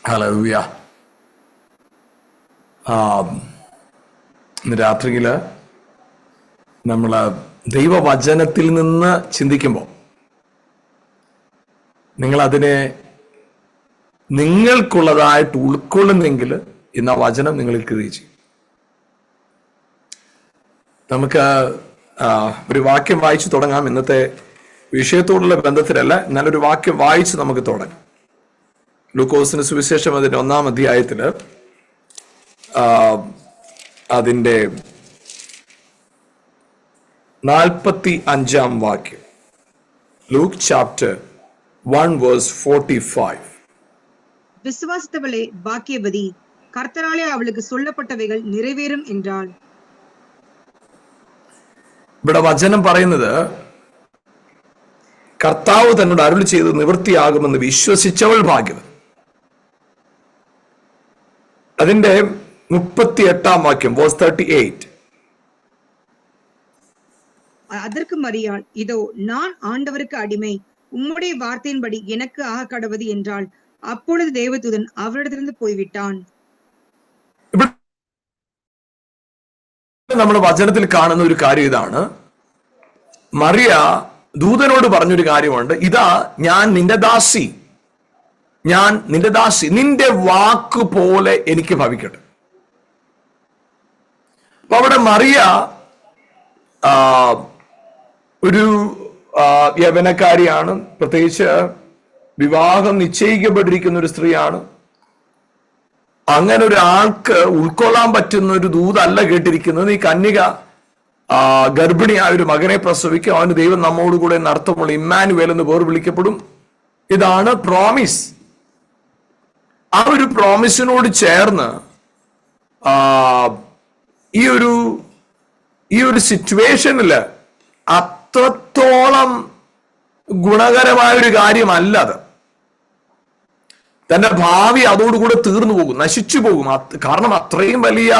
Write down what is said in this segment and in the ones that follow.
Hallelujah. ഇന്ന് രാത്രിയില് നമ്മൾ ദൈവവചനത്തിൽ നിന്ന് ചിന്തിക്കുമ്പോൾ നിങ്ങൾ അതിനെ നിങ്ങൾക്കുള്ളതായിട്ട് ഉൾക്കൊള്ളുന്നെങ്കിൽ ഇന്ന് ആ വചനം നിങ്ങളിൽ ക്രിയ ചെയ്യും. നമുക്ക് ഒരു വാക്യം വായിച്ചു തുടങ്ങാം. ഇന്നത്തെ വിഷയത്തോടുള്ള ബന്ധത്തിലല്ല, എന്നാലൊരു വാക്യം വായിച്ച് നമുക്ക് തുടങ്ങാം. ലൂക്കോസിന് സുവിശേഷം അതിന്റെ 1-ാം അധ്യായത്തില് അതിന്റെ 45-ാം വാക്യം. Luke chapter 1 verse 45. விசுவாசித்தவளே பாக்கியவதி, கர்த்தராலே அவளுக்கு சொல்லப்பட்டவைகள் நிறைவேறும் என்றாள். ഇവിടെ വചനം പറയുന്നത് കർത്താവ് തന്നോട് അരുളി ചെയ്ത് നിവൃത്തിയാകുമെന്ന് വിശ്വസിച്ചവൾ ഭാഗ്യവൻ. അതിന്റെ 38-ാം വാക്യം verse 38. அதற்கு மரியாள், இதோ நான் ஆண்டவருக்கு அடிமை, உம்முடைய வார்த்தையின்படி எனக்கு ஆக கடவது என்றாள். அப்பொழுது தேவதூதன் அவரிடத்திலிருந்து போய்விட்டான். നമ്മൾ വചനത്തിൽ കാണുന്ന ഒരു കാര്യം ഇതാണ്. മറിയ ദൂതനോട് പറഞ്ഞൊരു കാര്യമുണ്ട്, ഇതാ ഞാൻ നിന്റെ ദാസി, നിന്റെ വാക്ക് പോലെ എനിക്ക് ഭവിക്കട്ടെ. അപ്പൊ അവിടെ മറിയ ഒരു യവനക്കാരിയാണ്, പ്രത്യേകിച്ച് വിവാഹം നിശ്ചയിക്കപ്പെട്ടിരിക്കുന്ന ഒരു സ്ത്രീയാണ്. അങ്ങനെ ഒരാൾക്ക് ഉൾക്കൊള്ളാൻ പറ്റുന്ന ഒരു ദൂതല്ല കേട്ടിരിക്കുന്നത്. ഈ കന്യക ഗർഭിണിയായ ഒരു മകനെ പ്രസവിക്കും, അവന് ദൈവം നമ്മോടുകൂടെ നടത്തുമ്പോൾ ഇമ്മാനുവേൽ എന്ന് പേർ വിളിക്കപ്പെടും. ഇതാണ് പ്രോമിസ്. ആ ഒരു പ്രോമിസിനോട് ചേർന്ന് ഈ ഒരു സിറ്റുവേഷനില് അത്രത്തോളം ഗുണകരമായ ഒരു കാര്യമല്ല അത്. തന്റെ ഭാവി അതോടുകൂടെ തീർന്നു പോകും, നശിച്ചു പോകും. കാരണം അത്രയും വലിയ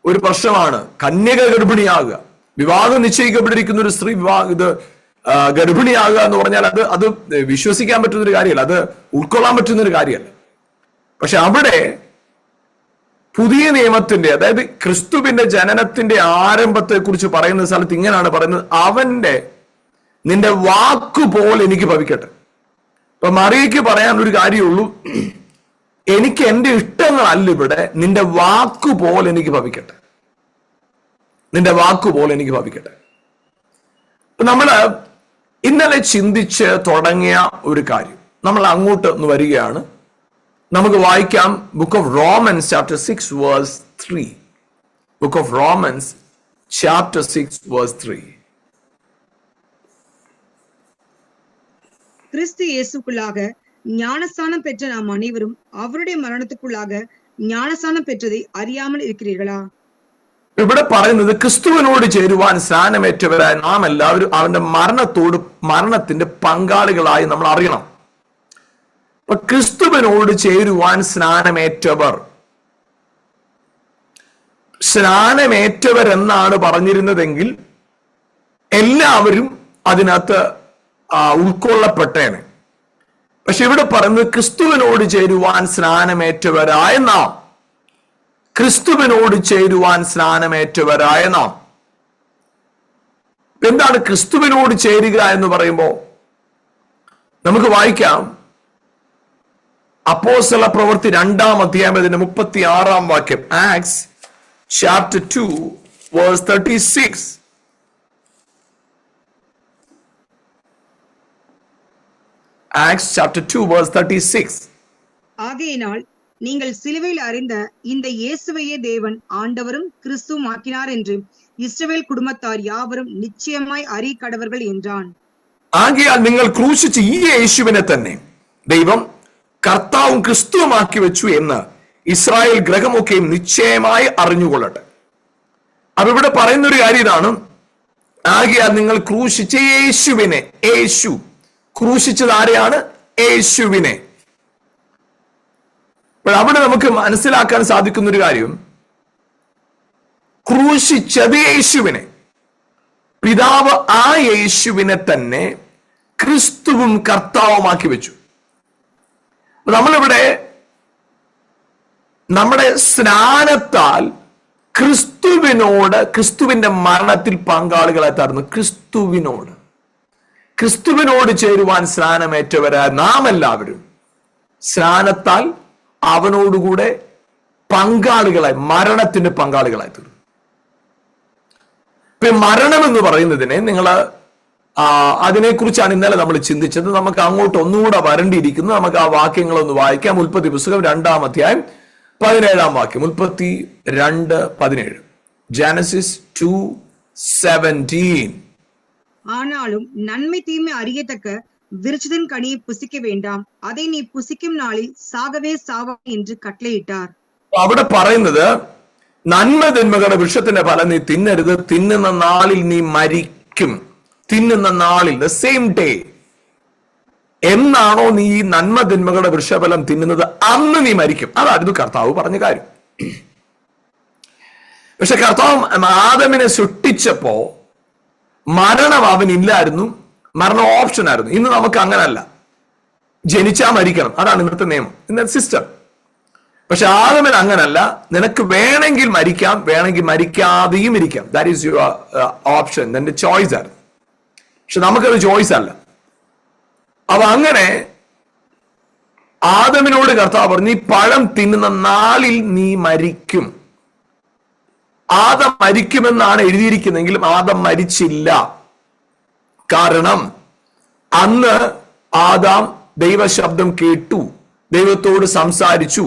ഒരു പ്രശ്നമാണ് കന്യക ഗർഭിണിയാകുക. വിവാഹം നിശ്ചയിക്കപ്പെട്ടിരിക്കുന്ന ഒരു സ്ത്രീ ഗർഭിണിയാകുക എന്ന് പറഞ്ഞാൽ അത് വിശ്വസിക്കാൻ പറ്റുന്ന ഒരു കാര്യമല്ല, അത് ഉൾക്കൊള്ളാൻ പറ്റുന്ന ഒരു കാര്യമല്ല. പക്ഷെ അവിടെ പുതിയ നിയമത്തിന്റെ, അതായത് ക്രിസ്തുവിന്റെ ജനനത്തിന്റെ ആരംഭത്തെ കുറിച്ച് പറയുന്ന സ്ഥലത്ത് ഇങ്ങനെയാണ് പറയുന്നത്, നിന്റെ വാക്കുപോലെ എനിക്ക് ഭവിക്കട്ടെ. അപ്പൊ മറിയയ്ക്ക് പറയാനൊരു കാര്യമുള്ളൂ, എനിക്ക് എന്റെ ഇഷ്ടങ്ങളല്ല ഇവിടെ, നിന്റെ വാക്കുപോലെ എനിക്ക് ഭവിക്കട്ടെ, നിന്റെ വാക്കുപോലെ എനിക്ക് ഭവിക്കട്ടെ. നമ്മള് ഇന്നലെ ചിന്തിച്ച് തുടങ്ങിയ ഒരു കാര്യം നമ്മൾ അങ്ങോട്ട് ഒന്ന് വരികയാണ്. നമുക്ക് വായിക്കാം book of romance chapter 6 verse 3. Book of romance chapter 6 verse 3. கிறிஸ்து இயேசுக்குள்ளாக ஞானஸ்தானம் பெற்ற நாம் அனைவரும் அவருடைய மரணத்துக்குள்ளாக ஞானஸ்தானம் பெற்றதை அறியாமல் இருக்கிறீர்களா? ഇവിടെ പറയുന്നത് ക്രിസ്തുവിനോട് ചേരുവാൻ സ്നാനമേറ്റവരായ നാം എല്ലാവരും അവന്റെ മരണത്തിന്റെ പങ്കാളികളായി നമ്മൾ അറിയണം. അപ്പൊ ക്രിസ്തുവിനോട് ചേരുവാൻ സ്നാനമേറ്റവർ എന്നാണ് പറഞ്ഞിരുന്നതെങ്കിൽ എല്ലാവരും അതിനകത്ത് ഉൾക്കൊള്ളപ്പെട്ടേനെ. പക്ഷെ ഇവിടെ പറയുന്നത് ക്രിസ്തുവിനോട് ചേരുവാൻ സ്നാനമേറ്റവരായ നാം, ക്രിസ്തുവിനോട് ചേരുവാൻ സ്നാനമേറ്റവരായ നാം. എന്താണ് ക്രിസ്തുവിനോട് ചേരുക എന്ന് പറയുമ്പോൾ നമുക്ക് വായിക്കാം അപ്പോസ്തല പ്രവൃത്തി 2-ാം അധ്യായം 36-ാം വാക്യം. Acts chapter 2 verse 36. Acts chapter 2 verse 36. ஆகையினால் நீங்கள் சிலுவையில் அறிந்த இந்த இயேசுவையே தேவன் ஆண்டவரும் கிறிஸ்துவும் ஆக்கினார் என்று இஸ்ரவேல் குடும்பத்தார் யாவரும் நிச்சயமாய் அறியக்கடவர்கள் என்றான். ആകയാൽ നിങ്ങൾ ക്രൂശിച്ച ഈ യേശുവിനെ തന്നെ ദൈവം കർത്താവും ക്രിസ്തുവുമാക്കി വെച്ചു എന്ന് ഇസ്രായേൽ ഗ്രഹമൊക്കെയും നിശ്ചയമായി അറിഞ്ഞുകൊള്ളട്ടെ. അപ്പൊ ഇവിടെ പറയുന്ന ഒരു കാര്യം ഇതാണ്, ആകയാൽ നിങ്ങൾ ക്രൂശിച്ച യേശുവിനെ, യേശു ക്രൂശിച്ചത് ആരെയാണ്? യേശുവിനെ. അപ്പോൾ അവിടെ നമുക്ക് മനസ്സിലാക്കാൻ സാധിക്കുന്ന ഒരു കാര്യം, ക്രൂശിച്ചത് യേശുവിനെ, പിതാവ് ആ യേശുവിനെ തന്നെ ക്രിസ്തുവും കർത്താവുമാക്കി വെച്ചു. നമ്മളിവിടെ നമ്മുടെ സ്നാനത്താൽ ക്രിസ്തുവിന്റെ മരണത്തിൽ പങ്കാളികളായി തീർന്നു. ക്രിസ്തുവിനോട് ചേരുവാൻ സ്നാനമേറ്റവരായ നാം എല്ലാവരും സ്നാനത്താൽ അവനോടുകൂടെ പങ്കാളികളായി, മരണത്തിന്റെ പങ്കാളികളായി തീർന്നു. ഇപ്പൊ മരണം എന്ന് പറയുന്നതിനെ നിങ്ങൾ അതിനെക്കുറിച്ചാണ് ഇന്നലെ നമ്മൾ ചിന്തിച്ചത്. നമുക്ക് അങ്ങോട്ട് ഒന്നുകൂടെ വരേണ്ടിയിരിക്കുന്നു. നമുക്ക് ആ വാക്യങ്ങളൊന്ന് വായിക്കാം. ഉൽപ്പത്തി പുസ്തകം 2-ാം അധ്യായം 17-ാം വാക്യം. 32:17. ജനസിസ് 2:17. ஆனாலும் நன்மை தீமை அறியத்தக்க விருட்சத்தின் கனியை புசிக்க வேண்டாம், அதை நீ புசிக்கும் நாளில் சாகவே சாவாய் என்று കട്ടളയിട്ടാർ. അവിടെ പറയുന്നത് നന്മ തിന്മകളുടെ വൃക്ഷത്തിന്റെ ഫലം നീ തിന്നരുത്, തിന്നുന്ന നാളിൽ നീ മരിക്കും. തിന്നുന്ന നാളിൽ, ദ സെയിം ഡേ, എന്നാണോ നീ ഈ നന്മ തിന്മകളുടെ വൃക്ഷഫലം തിന്നുന്നത് അന്ന് നീ മരിക്കും. അതായിരുന്നു കർത്താവ് പറഞ്ഞ കാര്യം. പക്ഷെ കർത്താവ് ആദമിനെ സൃഷ്ടിച്ചപ്പോ മരണം അവനില്ലായിരുന്നു, മരണം ഓപ്ഷൻ ആയിരുന്നു. ഇന്ന് നമുക്ക് അങ്ങനല്ല, ജനിച്ചാൽ മരിക്കണം, അതാണ് ഇന്നത്തെ നിയമം, ഇന്നത്തെ സിസ്റ്റം. പക്ഷെ ആദമിന് അങ്ങനല്ല, നിനക്ക് വേണമെങ്കിൽ മരിക്കാം, വേണമെങ്കിൽ മരിക്കാതെയും ഇരിക്കാം. ദാറ്റ് ഈസ് യുവർ ഓപ്ഷൻ, നിന്റെ ചോയ്സ് ആയിരുന്നു. പക്ഷെ നമുക്കത് ചോയ്സ് അല്ല. അപ്പൊ അങ്ങനെ ആദമിനോട് കർത്താവ് പറഞ്ഞു, നീ പഴം തിന്നുന്ന നാളിൽ നീ മരിക്കും. ആദം മരിക്കുമെന്നാണ് എഴുതിയിരിക്കുന്നെങ്കിലും ആദം മരിച്ചില്ല. കാരണം അന്ന് ആദാം ദൈവശബ്ദം കേട്ടു, ദൈവത്തോട് സംസാരിച്ചു,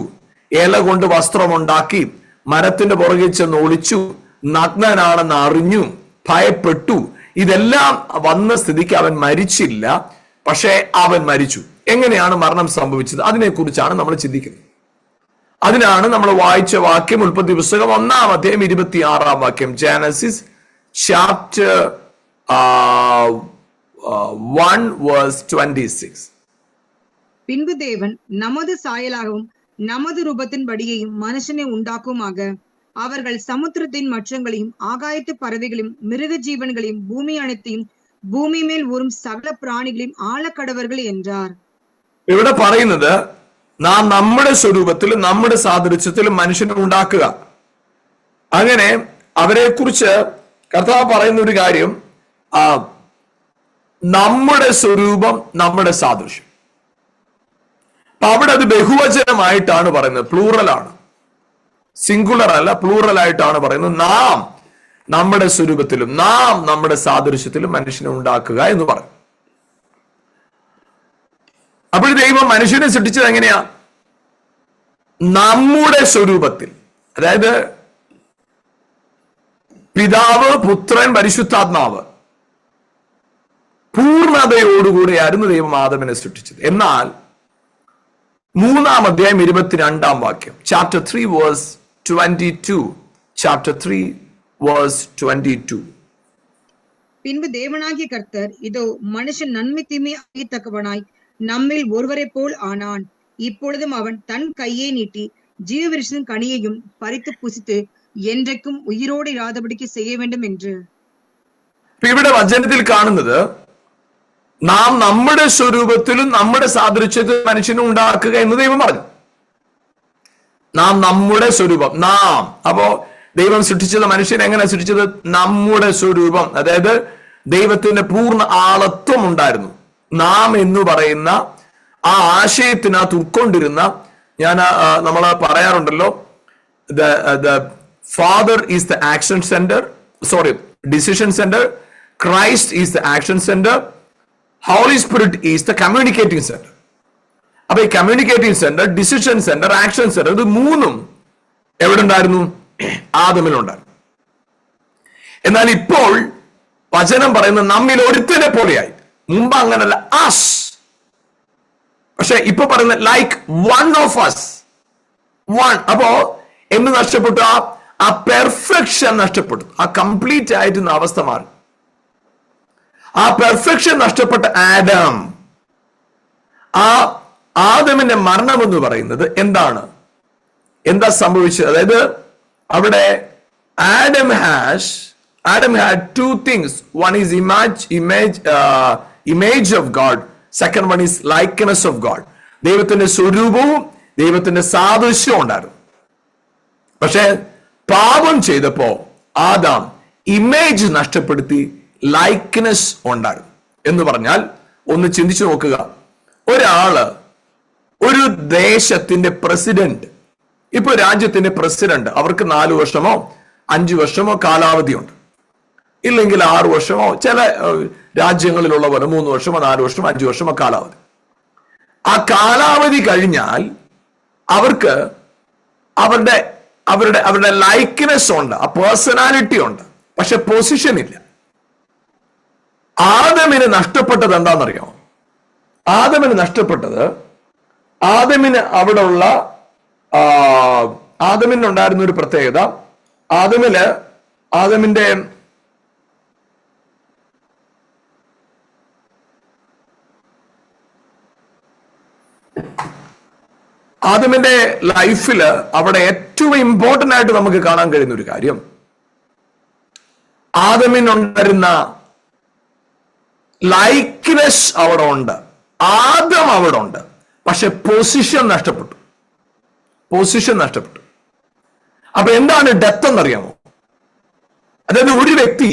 ഇല കൊണ്ട് വസ്ത്രമുണ്ടാക്കി, മരത്തിന്റെ പുറകെ ചെന്ന് ഒളിച്ചു, നഗ്നനാണെന്ന് അറിഞ്ഞു, ഭയപ്പെട്ടു. ഇതെല്ലാം വന്ന സ്ഥിതിക്ക് അവൻ മരിച്ചില്ല. പക്ഷേ അവൻ മരിച്ചു. എങ്ങനെയാണ് മരണം സംഭവിച്ചത്? അതിനെക്കുറിച്ചാണ് നമ്മൾ ചിന്തിക്കുന്നത്. അതിനാണ് നമ്മൾ വായിച്ച വാക്യം ഉൽപ്പത്തി പുസ്തകം 1-ാം അധ്യായം 26-ാം വാക്യം. Genesis chapter 1:26. பின்பு தேவன் நமது சாயலாகவும் நமது ரூபத்தின்படியையும் மனுஷனை உண்டாக்குமாக, அவர்கள் சமுத்திரத்தின் மச்சங்களையும் ஆகாயத்து பறவைகளையும் மிருக ஜீவன்களையும் பூமி அனைத்தையும் ഭൂമി മേൽ ഊറും സകല പ്രാണികളെയും ആളക്കടവர்கள் என்றார். ഇവിടെ പറയുന്നത് നാം നമ്മുടെ സ്വരൂപത്തിലും നമ്മുടെ സാദൃശ്യത്തിലും മനുഷ്യനെ ഉണ്ടാക്കുക. അങ്ങനെ അവരെ കുറിച്ച് കർത്താവ് പറയുന്ന ഒരു കാര്യം, നമ്മുടെ സ്വരൂപം, നമ്മുടെ സാദൃശ്യം. അപ്പൊ അവിടെ അത് ബഹുവചനമായിട്ടാണ് പറയുന്നത്, പ്ലൂറലാണ്, സിംഗുലർ അല്ല, പ്ലൂറൽ ആയിട്ടാണ് പറയുന്നത്. നാം നമ്മുടെ സ്വരൂപത്തിലും നാം നമ്മുടെ സാദൃശ്യത്തിലും മനുഷ്യനെ ഉണ്ടാക്കുക എന്ന് പറയും. അപ്പോൾ ദൈവം മനുഷ്യനെ സൃഷ്ടിച്ചത് എങ്ങനെയാ? നമ്മുടെ സ്വരൂപത്തിൽ. അതായത് പിതാവ്, പുത്രൻ, പരിശുദ്ധാത്മാവ് പൂർണ്ണതയോടുകൂടിയായിരുന്നു ദൈവം ആദമിനെ സൃഷ്ടിച്ചത്. എന്നാൽ 3-ാം അധ്യായം 22-ാം വാക്യം, ചാപ്റ്റർ 3:22. ചാപ്റ്റർ 3:22. பின்பு தேவனாகிய கர்த்தர், இதோ மனுஷன் நன்மை தீமை அறியத்தக்கவனாய் நம்மில் ஒருவரை போல் ஆனான். இப்பொழுதும் அவன் தன் கையை நீட்டி ஜீவவிருஷத்தின் கனியையும் பறித்து புசித்து என்றைக்கும் ഉയിരോടെ ഇരാതപടിക്ക് ചെയ്യ வேண்டும் என்று. ഇവിടെ വചനത്തിൽ കാണുന്നത് നാം നമ്മുടെ സ്വരൂപത്തിലും നമ്മുടെ സാദൃശ്യത്തിലും മനുഷ്യനെ ഉണ്ടാക്കുക എന്ന് ദൈവം പറഞ്ഞു. നാം നമ്മുടെ സ്വരൂപം, നാം. അപ്പോ ദൈവം സൃഷ്ടിച്ചത്, മനുഷ്യനെ എങ്ങനെ സൃഷ്ടിച്ചത്? നമ്മുടെ സ്വരൂപം. അതായത് ദൈവത്തിന്റെ പൂർണ്ണ ആളത്വം ഉണ്ടായിരുന്നു. നാം എന്ന് പറയുന്ന ആ ആശയത്തിനകത്ത് ഉൾക്കൊണ്ടിരുന്ന, നമ്മൾ പറയാറുണ്ടല്ലോ, the Father is the action center, decision center. Christ is the action center. Holy Spirit is the communicating center. അപ്പൊ ഈ communicating centre, decision centre, action centre, ഇത് മൂന്നും എവിടെ ഉണ്ടായിരുന്നു? ആദമിലുണ്ടായിരുന്നു. എന്നാൽ ഇപ്പോൾ വചനം പറയുന്നത് നമ്മിൽ ഒരുത്തനെ പോലെയായി. മുമ്പ് അങ്ങനല്ല, അസ്. പക്ഷെ ഇപ്പൊ പറയുന്നത് like one of us, one. അപ്പോ എന്ത് നഷ്ടപ്പെട്ടു? ആ പെർഫെക്ഷൻ നഷ്ടപ്പെട്ടു. ആ കംപ്ലീറ്റ് ആയിട്ടുള്ള അവസ്ഥ മാറി. ആ പെർഫെക്ഷൻ നഷ്ടപ്പെട്ട ആദം, ആ ആദമിന്റെ മരണം എന്ന് പറയുന്നത് എന്താണ്? എന്താ സംഭവിച്ചത്? അതായത് അവിടെ Adam had two things. One is image of God. Second one is likeness of God. ദൈവത്തിന്റെ സ്വരൂപവും ദൈവത്തിന്റെ സാദൃശ്യവും ഉണ്ടായിരുന്നു. പക്ഷെ പാപം ചെയ്തപ്പോ ആദാം ഇമേജ് നഷ്ടപ്പെടുത്തി, ലൈക്ക്നെസ് ഉണ്ടാകും. എന്ന് പറഞ്ഞാൽ ഒന്ന് ചിന്തിച്ചു നോക്കുക, ഒരാള് ഒരു ദേശത്തിന്റെ പ്രസിഡന്റ്, ഇപ്പൊ രാജ്യത്തിന്റെ പ്രസിഡന്റ്, അവർക്ക് 4 വർഷമോ 5 വർഷമോ കാലാവധിയുണ്ട്, ഇല്ലെങ്കിൽ 6 വർഷമോ, ചില രാജ്യങ്ങളിലുള്ളവർ 3 വർഷമോ 4 വർഷമോ 5 വർഷമോ കാലാവധി. ആ കാലാവധി കഴിഞ്ഞാൽ അവർക്ക് അവരുടെ അവരുടെ അവരുടെ ലൈക്ക്നെസ് ഉണ്ട്, ആ പേഴ്സണാലിറ്റി ഉണ്ട്, പക്ഷെ പൊസിഷൻ ഇല്ല. ആദമിന് നഷ്ടപ്പെട്ടത് എന്താണെന്നറിയാമോ? ആദമിന് നഷ്ടപ്പെട്ടത്, ആദമിനുണ്ടായിരുന്ന ഒരു പ്രത്യേകത, ആദമിന്റെ ലൈഫില് അവിടെ ഏറ്റവും ഇമ്പോർട്ടന്റ് ആയിട്ട് നമുക്ക് കാണാൻ കഴിയുന്ന ഒരു കാര്യം, ആദമിനുണ്ടായിരുന്ന ലൈക്ക്നെസ് അവിടെ ഉണ്ട്, ആദം അവിടെ ഉണ്ട്, പക്ഷെ പൊസിഷൻ നഷ്ടപ്പെട്ടു. അപ്പൊ എന്താണ് ഡെത്ത് എന്നറിയാമോ? അതായത് ഒരു വ്യക്തി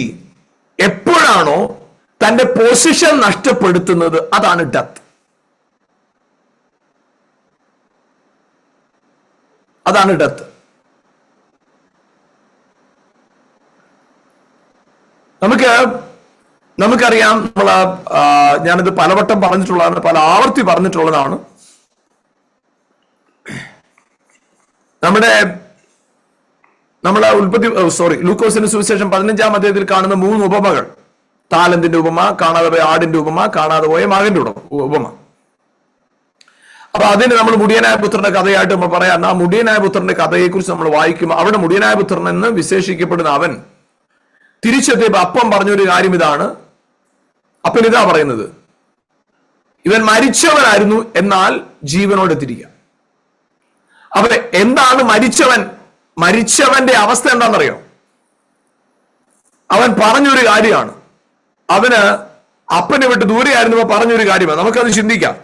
എപ്പോഴാണോ തന്റെ പൊസിഷൻ നഷ്ടപ്പെടുത്തുന്നത്, അതാണ് ഡെത്ത്. നമുക്കറിയാം, ഞാനിത് പലവട്ടം പറഞ്ഞിട്ടുള്ളതാണ്, പല ആവർത്തി പറഞ്ഞിട്ടുള്ളതാണ്. ലൂക്കോസിന്റെ സുവിശേഷം 15-ാം അധ്യായത്തിൽ കാണുന്ന 3 ഉപമകൾ, താലന്തിന്റെ ഉപമ, കാണാതെ പോയ ആടിന്റെ ഉപമ, കാണാതെ പോയ മകന്റെ ഉപമ. അപ്പൊ അതിന് നമ്മൾ മുടിയനായ പുത്രന്റെ കഥയായിട്ട് നമ്മൾ പറയാം. ആ മുടിയനായ പുത്രന്റെ കഥയെ കുറിച്ച് നമ്മൾ വായിക്കുമ്പോൾ അവിടെ മുടിയനായ പുത്രൻ എന്ന് വിശേഷിക്കപ്പെടുന്ന അവൻ തിരിച്ചെത്തിയപ്പോ അപ്പം പറഞ്ഞൊരു കാര്യം ഇതാണ്. അപ്പൻ ഇതാ പറയുന്നത്, ഇവൻ മരിച്ചവനായിരുന്നു, എന്നാൽ ജീവനോടെ തിരികെ. അപ്പൊ എന്താണ് മരിച്ചവന്റെ അവസ്ഥ എന്താണെന്നറിയോ? അവൻ പറഞ്ഞൊരു കാര്യമാണ്, അവന് അപ്പനെ വിട്ട് ദൂരെയായിരുന്നപ്പോ പറഞ്ഞൊരു കാര്യമാണ്. നമുക്കത് ചിന്തിക്കാം,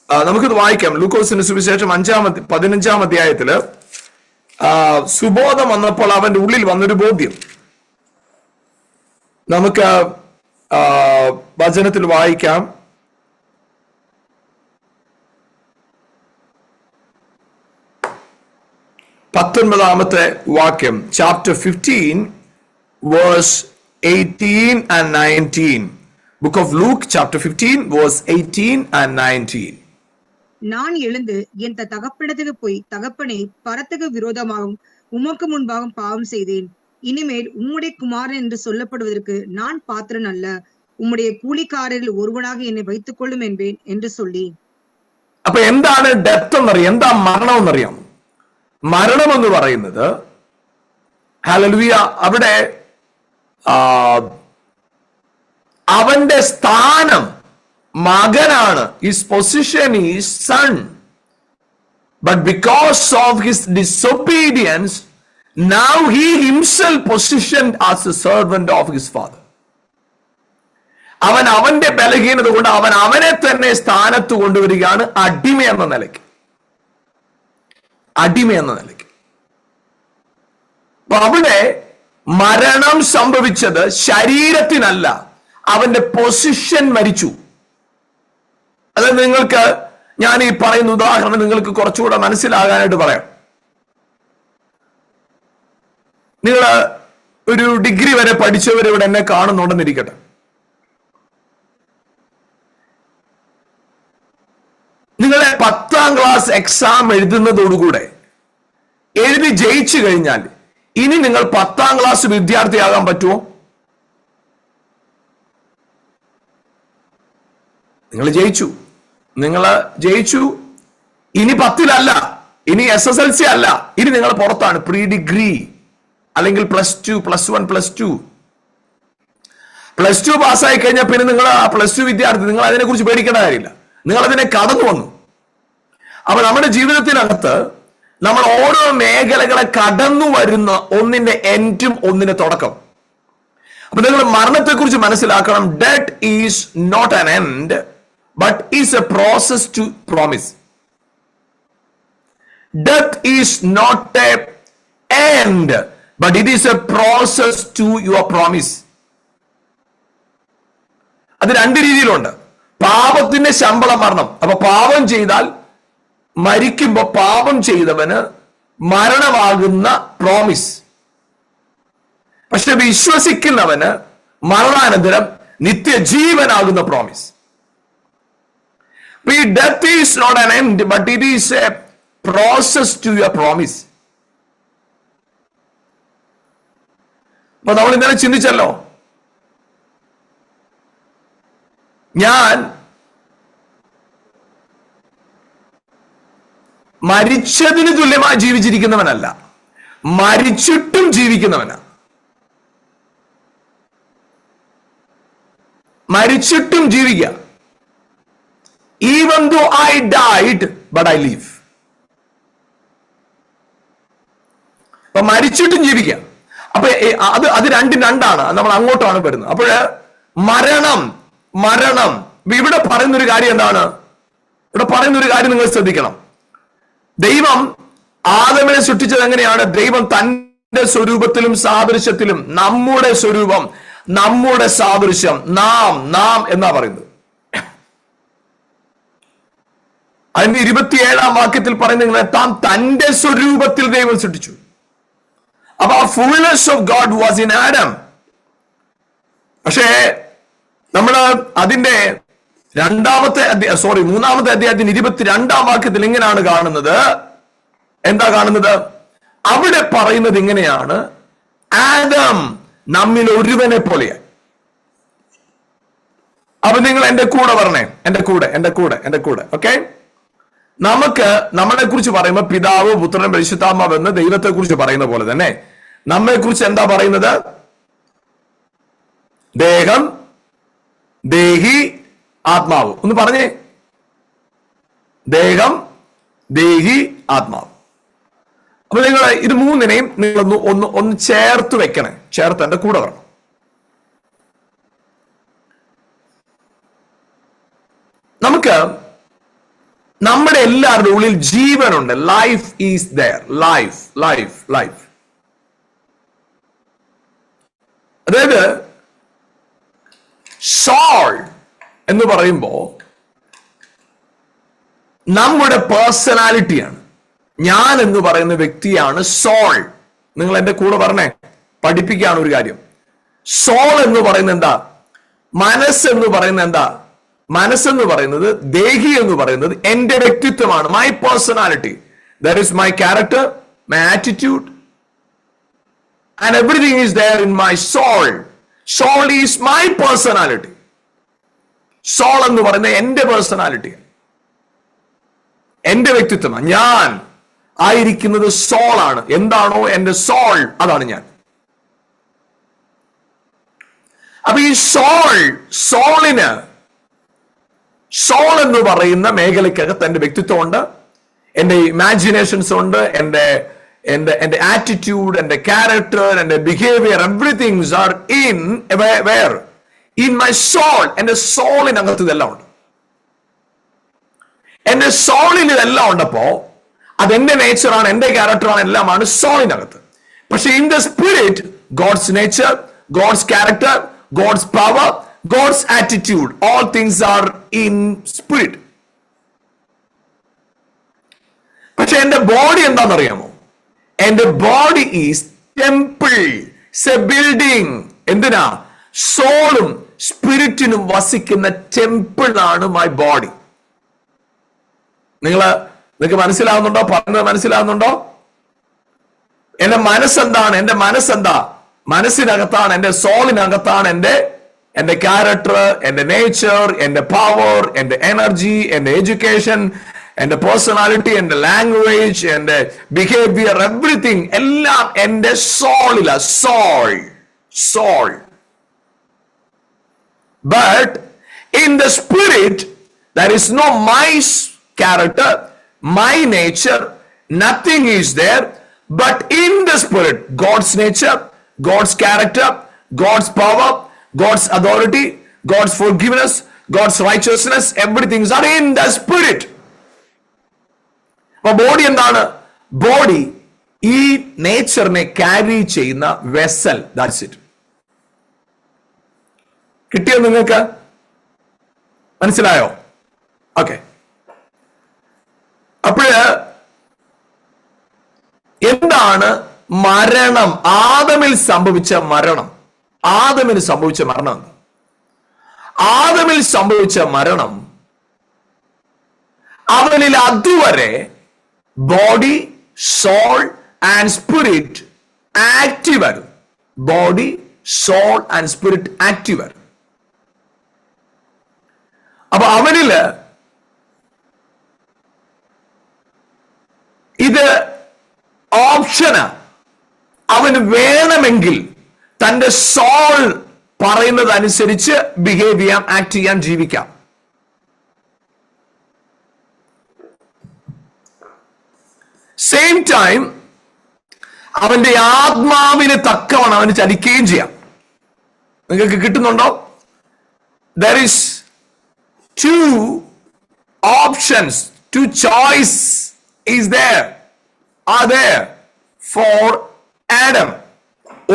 നമുക്കിത് വായിക്കാം. ലൂക്കോസിന്റെ സുവിശേഷം 15-ാം അധ്യായത്തില് സുബോധം വന്നപ്പോൾ അവന്റെ ഉള്ളിൽ വന്നൊരു ബോധ്യം. നമുക്ക് വചനത്തിൽ വായിക്കാം. 19-ാമത്തെ വാക്യം, chapter 15 verse 18 and 19. Book of Luke chapter 15 verse 18 and 19. நான் எழுந்து என் தகப்பனிடத்துக்கு போய், தகப்பனே, பரத்துக்கு விரோதமாகவும் உமக்கு முன்பாகவும் பாவம் செய்தேன். இனிமேல் உம்முடைய குமாரன் என்று சொல்லப்படுவதற்கு நான் பாத்திரன் அல்ல. உம்முடைய കൂലിക്കാരരിൽ ഒരുവനാக എന്നെ வைத்துக் കൊള്ളും என்பேன் என்று சொல்லி. അപ്പൊ എന്താണ് ഡെത്ത് എന്നറിയാം? എന്താ മരണം എന്നറിയാം? മരണം എന്ന് പറയുന്നത്, ഹല്ലേലൂയ, അവിടെ അവന്റെ സ്ഥാനം മകനാണ്. His position is sun. But because of his disobedience now he himself positioned as a servant of his father. അവന്റെ ബലഹീനത കൊണ്ട് അവനെ തന്നെ സ്ഥാനത്ത് കൊണ്ടുവരികയാണ്, അടിമ എന്ന നിലയ്ക്ക്. അപ്പൊ അവിടെ മരണം സംഭവിച്ചത് ശരീരത്തിനല്ല, അവന്റെ പൊസിഷൻ മരിച്ചു. അതായത് നിങ്ങൾക്ക് ഞാൻ ഈ പറയുന്ന ഉദാഹരണം നിങ്ങൾക്ക് കുറച്ചുകൂടെ മനസ്സിലാകാനായിട്ട് പറയാം. നിങ്ങൾ ഒരു ഡിഗ്രി വരെ പഠിച്ചവർ ഇവിടെ എന്നെ കാണുന്നുണ്ടെന്നിരിക്കട്ടെ. നിങ്ങളെ 10ാം ക്ലാസ് എക്സാം എഴുതുന്നതോടുകൂടെ എഴുതി ജയിച്ചു കഴിഞ്ഞാൽ ഇനി നിങ്ങൾ 10ാം ക്ലാസ് വിദ്യാർത്ഥിയാകാൻ പറ്റുമോ? നിങ്ങൾ ജയിച്ചു. ഇനി 10-ലല്ല, ഇനി SSLC അല്ല, ഇനി നിങ്ങൾ പുറത്താണ്. പ്രീ ഡിഗ്രി അല്ലെങ്കിൽ +2, +1, +2 പാസ്സായി കഴിഞ്ഞാൽ പിന്നെ നിങ്ങൾ ആ +2 വിദ്യാർത്ഥി, നിങ്ങൾ അതിനെ കുറിച്ച് പേടിക്കേണ്ട കാര്യമില്ല. നിങ്ങൾ അതിനെ കടന്നു വന്നു. അപ്പൊ നമ്മുടെ ജീവിതത്തിനകത്ത് നമ്മൾ ഓരോ മേഖലകളെ കടന്നു വരുന്ന ഒന്നിന്റെ എൻഡും ഒന്നിന്റെ തുടക്കം. അപ്പൊ നിങ്ങൾ മരണത്തെ കുറിച്ച് മനസ്സിലാക്കണം. Death is not an end, but is a process to promise. Death is not a end, but it is a process to your promise. അത് രണ്ട് രീതിയിലുണ്ട്. പാപത്തിന്റെ ശമ്പളം മരണം. അപ്പൊ പാപം ചെയ്താൽ മരിക്കുമ്പോ പാപം ചെയ്തവന് മരണമാകുന്ന പ്രോമിസ്. പക്ഷെ വിശ്വസിക്കുന്നവന് മരണാനന്തരം നിത്യജീവനാകുന്ന promise. Death is not an end, but it is a process to your promise. അപ്പൊ നമ്മൾ ഇന്നലെ ചിന്തിച്ചല്ലോ, ഞാൻ മരിച്ചതിന് തുല്യമായി ജീവിച്ചിരിക്കുന്നവനല്ല, മരിച്ചിട്ടും ജീവിക്കുന്നവനാണ്. മരിച്ചിട്ടും ജീവിക്കുക. Even though I died, but I live. അപ്പൊ മരിച്ചിട്ടും ജീവിക്കാം. അപ്പൊ അത് രണ്ടാണ്. നമ്മൾ അങ്ങോട്ടാണ് വരുന്നത്. അപ്പോഴ് മരണം ഇവിടെ പറയുന്നൊരു കാര്യം എന്താണ്? ഇവിടെ പറയുന്നൊരു കാര്യം നിങ്ങൾ ശ്രദ്ധിക്കണം. ദൈവം ആദമിനെ സൃഷ്ടിച്ചത് എങ്ങനെയാണ്? ദൈവം തന്റെ സ്വരൂപത്തിലും സാദൃശ്യത്തിലും, നമ്മുടെ സ്വരൂപം, നമ്മുടെ സാദൃശ്യം, നാം എന്നാ പറയുന്നത്. അതിന്റെ 27-ാം വാക്യത്തിൽ പറയുന്നത് താൻ തന്റെ സ്വരൂപത്തിൽ ദൈവം സൃഷ്ടിച്ചു. അപ്പൊ ആ fullness of God was in Adam. പക്ഷേ നമ്മൾ അതിന്റെ മൂന്നാമത്തെ അധ്യായത്തിന് 22-ാം വാക്യത്തിൽ ഇങ്ങനെയാണ് കാണുന്നത്. എന്താ കാണുന്നത്? അവിടെ പറയുന്നത് ഇങ്ങനെയാണ്, ആദം നമ്മിൽ ഒരുവനെ പോലെയായി. അപ്പൊ നിങ്ങൾ എന്റെ കൂടെ പറഞ്ഞേ, എന്റെ കൂടെ ഓക്കെ. നമുക്ക് നമ്മളെ കുറിച്ച് പറയുമ്പോൾ പിതാവ്, പുത്രൻ, പരിശുദ്ധാത്മാവ് എന്ന് ദൈവത്തെ കുറിച്ച് പറയുന്ന പോലെ തന്നെ നമ്മെ കുറിച്ച് എന്താ പറയുന്നത്? ദേഹം, ദേഹി, ആത്മാവ്. ഒന്ന് പറഞ്ഞേ, ദേഹം, ദേഹി, ആത്മാവ്. അപ്പൊ നിങ്ങൾ ഇത് മൂന്നിനെയും നിങ്ങൾ ഒന്ന് ചേർത്ത് വെക്കണേ. ചേർത്ത് എന്റെ കൂടെ വരണം. നമുക്ക് നമ്മുടെ എല്ലാവരുടെ ഉള്ളിൽ ജീവനുണ്ട്. Life is there. ലൈഫ്. അതായത് സോൾ എന്ന് പറയുമ്പോ നമ്മുടെ പേഴ്സണാലിറ്റിയാണ്. ഞാൻ എന്ന് പറയുന്ന വ്യക്തിയാണ് സോൾ. നിങ്ങൾ എന്റെ കൂടെ പറഞ്ഞേ, പഠിപ്പിക്കുകയാണ് ഒരു കാര്യം. സോൾ എന്ന് പറയുന്നത് എന്താ? മനസ്സെന്ന് പറയുന്നത് എന്താ? മനസ്സെന്ന് പറയുന്നത്, ദേഹി എന്ന് പറയുന്നത് എന്റെ വ്യക്തിത്വമാണ്. My personality. That is my character, my attitude, and everything is there in my soul. Soul is my personality. Soul എന്ന് പറയുന്നത് എന്റെ പേഴ്സണാലിറ്റി, എന്റെ വ്യക്തിത്വമാണ്. ഞാൻ ആയിരിക്കുന്നത് സോൾ ആണ്. എന്താണോ എന്റെ സോൾ, അതാണ് ഞാൻ. അപ്പൊ ഈ സോൾ എന്ന് പറയുന്ന മേഖലയ്ക്കകത്ത് എന്റെ വ്യക്തിത്വമുണ്ട്, എന്റെ ഇമാജിനേഷൻസ് ഉണ്ട്, എന്റെ ആറ്റിറ്റ്യൂഡ്, എന്റെ ക്യാരക്ടർ, എന്റെ behaviour, everything are in where? In my soul. എന്റെ സോളിനകത്ത് ഇതെല്ലാം ഉണ്ട്. എന്റെ സോളിൽ ഇതെല്ലാം ഉണ്ടപ്പോ അതെന്റെ നേച്ചറാണ്, എന്റെ ക്യാരക്ടറാണ്, എല്ലാമാണ് സോളിനകത്ത്. പക്ഷെ in the spirit, God's nature, God's character, God's power, God's attitude, all things are in spirit. പക്ഷെ എന്റെ ബോഡി എന്താണെന്നറിയാമോ? എന്റെ body is temple, A building. എന്തിനാ? സോളും സ്പിരിറ്റിനും വസിക്കുന്ന ടെമ്പിൾ ആണ് മൈ ബോഡി. നിങ്ങൾക്ക് മനസ്സിലാവുന്നുണ്ടോ? പറയുന്നത് മനസ്സിലാവുന്നുണ്ടോ? എന്റെ മനസ്സെന്താണ്? എന്റെ മനസ്സെന്താ? മനസ്സിനകത്താണ്, എന്റെ സോളിനകത്താണ് എന്റെ ക്യാരക്ടർ, എന്റെ നേച്ചർ, എന്റെ പവർ, എന്റെ എനർജി, എന്റെ എഡ്യൂക്കേഷൻ, എന്റെ പേഴ്സണാലിറ്റി, എന്റെ ലാംഗ്വേജ്, എന്റെ ബിഹേവിയർ, എവറിഥിങ് എല്ലാം എന്റെ സോളില. Soul. But in the spirit there is no my character, my nature, nothing is there. But in the spirit, God's nature, God's character, God's power, God's authority, God's forgiveness, God's righteousness, everything is in the spirit. അപ്പൊ body എന്താണ്? Body ഈ നേച്ചറിനെ carry ചെയ്യുന്ന vessel. That's it. കിട്ടിയോ? നിങ്ങൾക്ക് മനസ്സിലായോ? Okay. അപ്പോഴ് എന്താണ് മരണം? ആദമിൽ സംഭവിച്ച മരണം. ആദമിന് സംഭവിച്ച മരണം എന്താ? ആദമിൽ സംഭവിച്ച മരണം അവനിൽ അതുവരെ body, soul and spirit active ആയിരുന്നു. Body, soul and spirit active ആയിരുന്നു. അപ്പൊ അവനില് ഇത് ഓപ്ഷനാ. അവന് വേണമെങ്കിൽ തന്റെ സോൾ പറയുന്നത് അനുസരിച്ച് ബിഹേവ് ചെയ്യാം, ആക്ട് ചെയ്യാൻ, ജീവിക്കാം. സെയിം ടൈം അവന്റെ ആത്മാവിന് തക്കവണ്ണം അവന് ചലിക്കുകയും ചെയ്യാം. നിങ്ങൾക്ക് കിട്ടുന്നുണ്ടോ? There is two options, two choice is there, are there for Adam.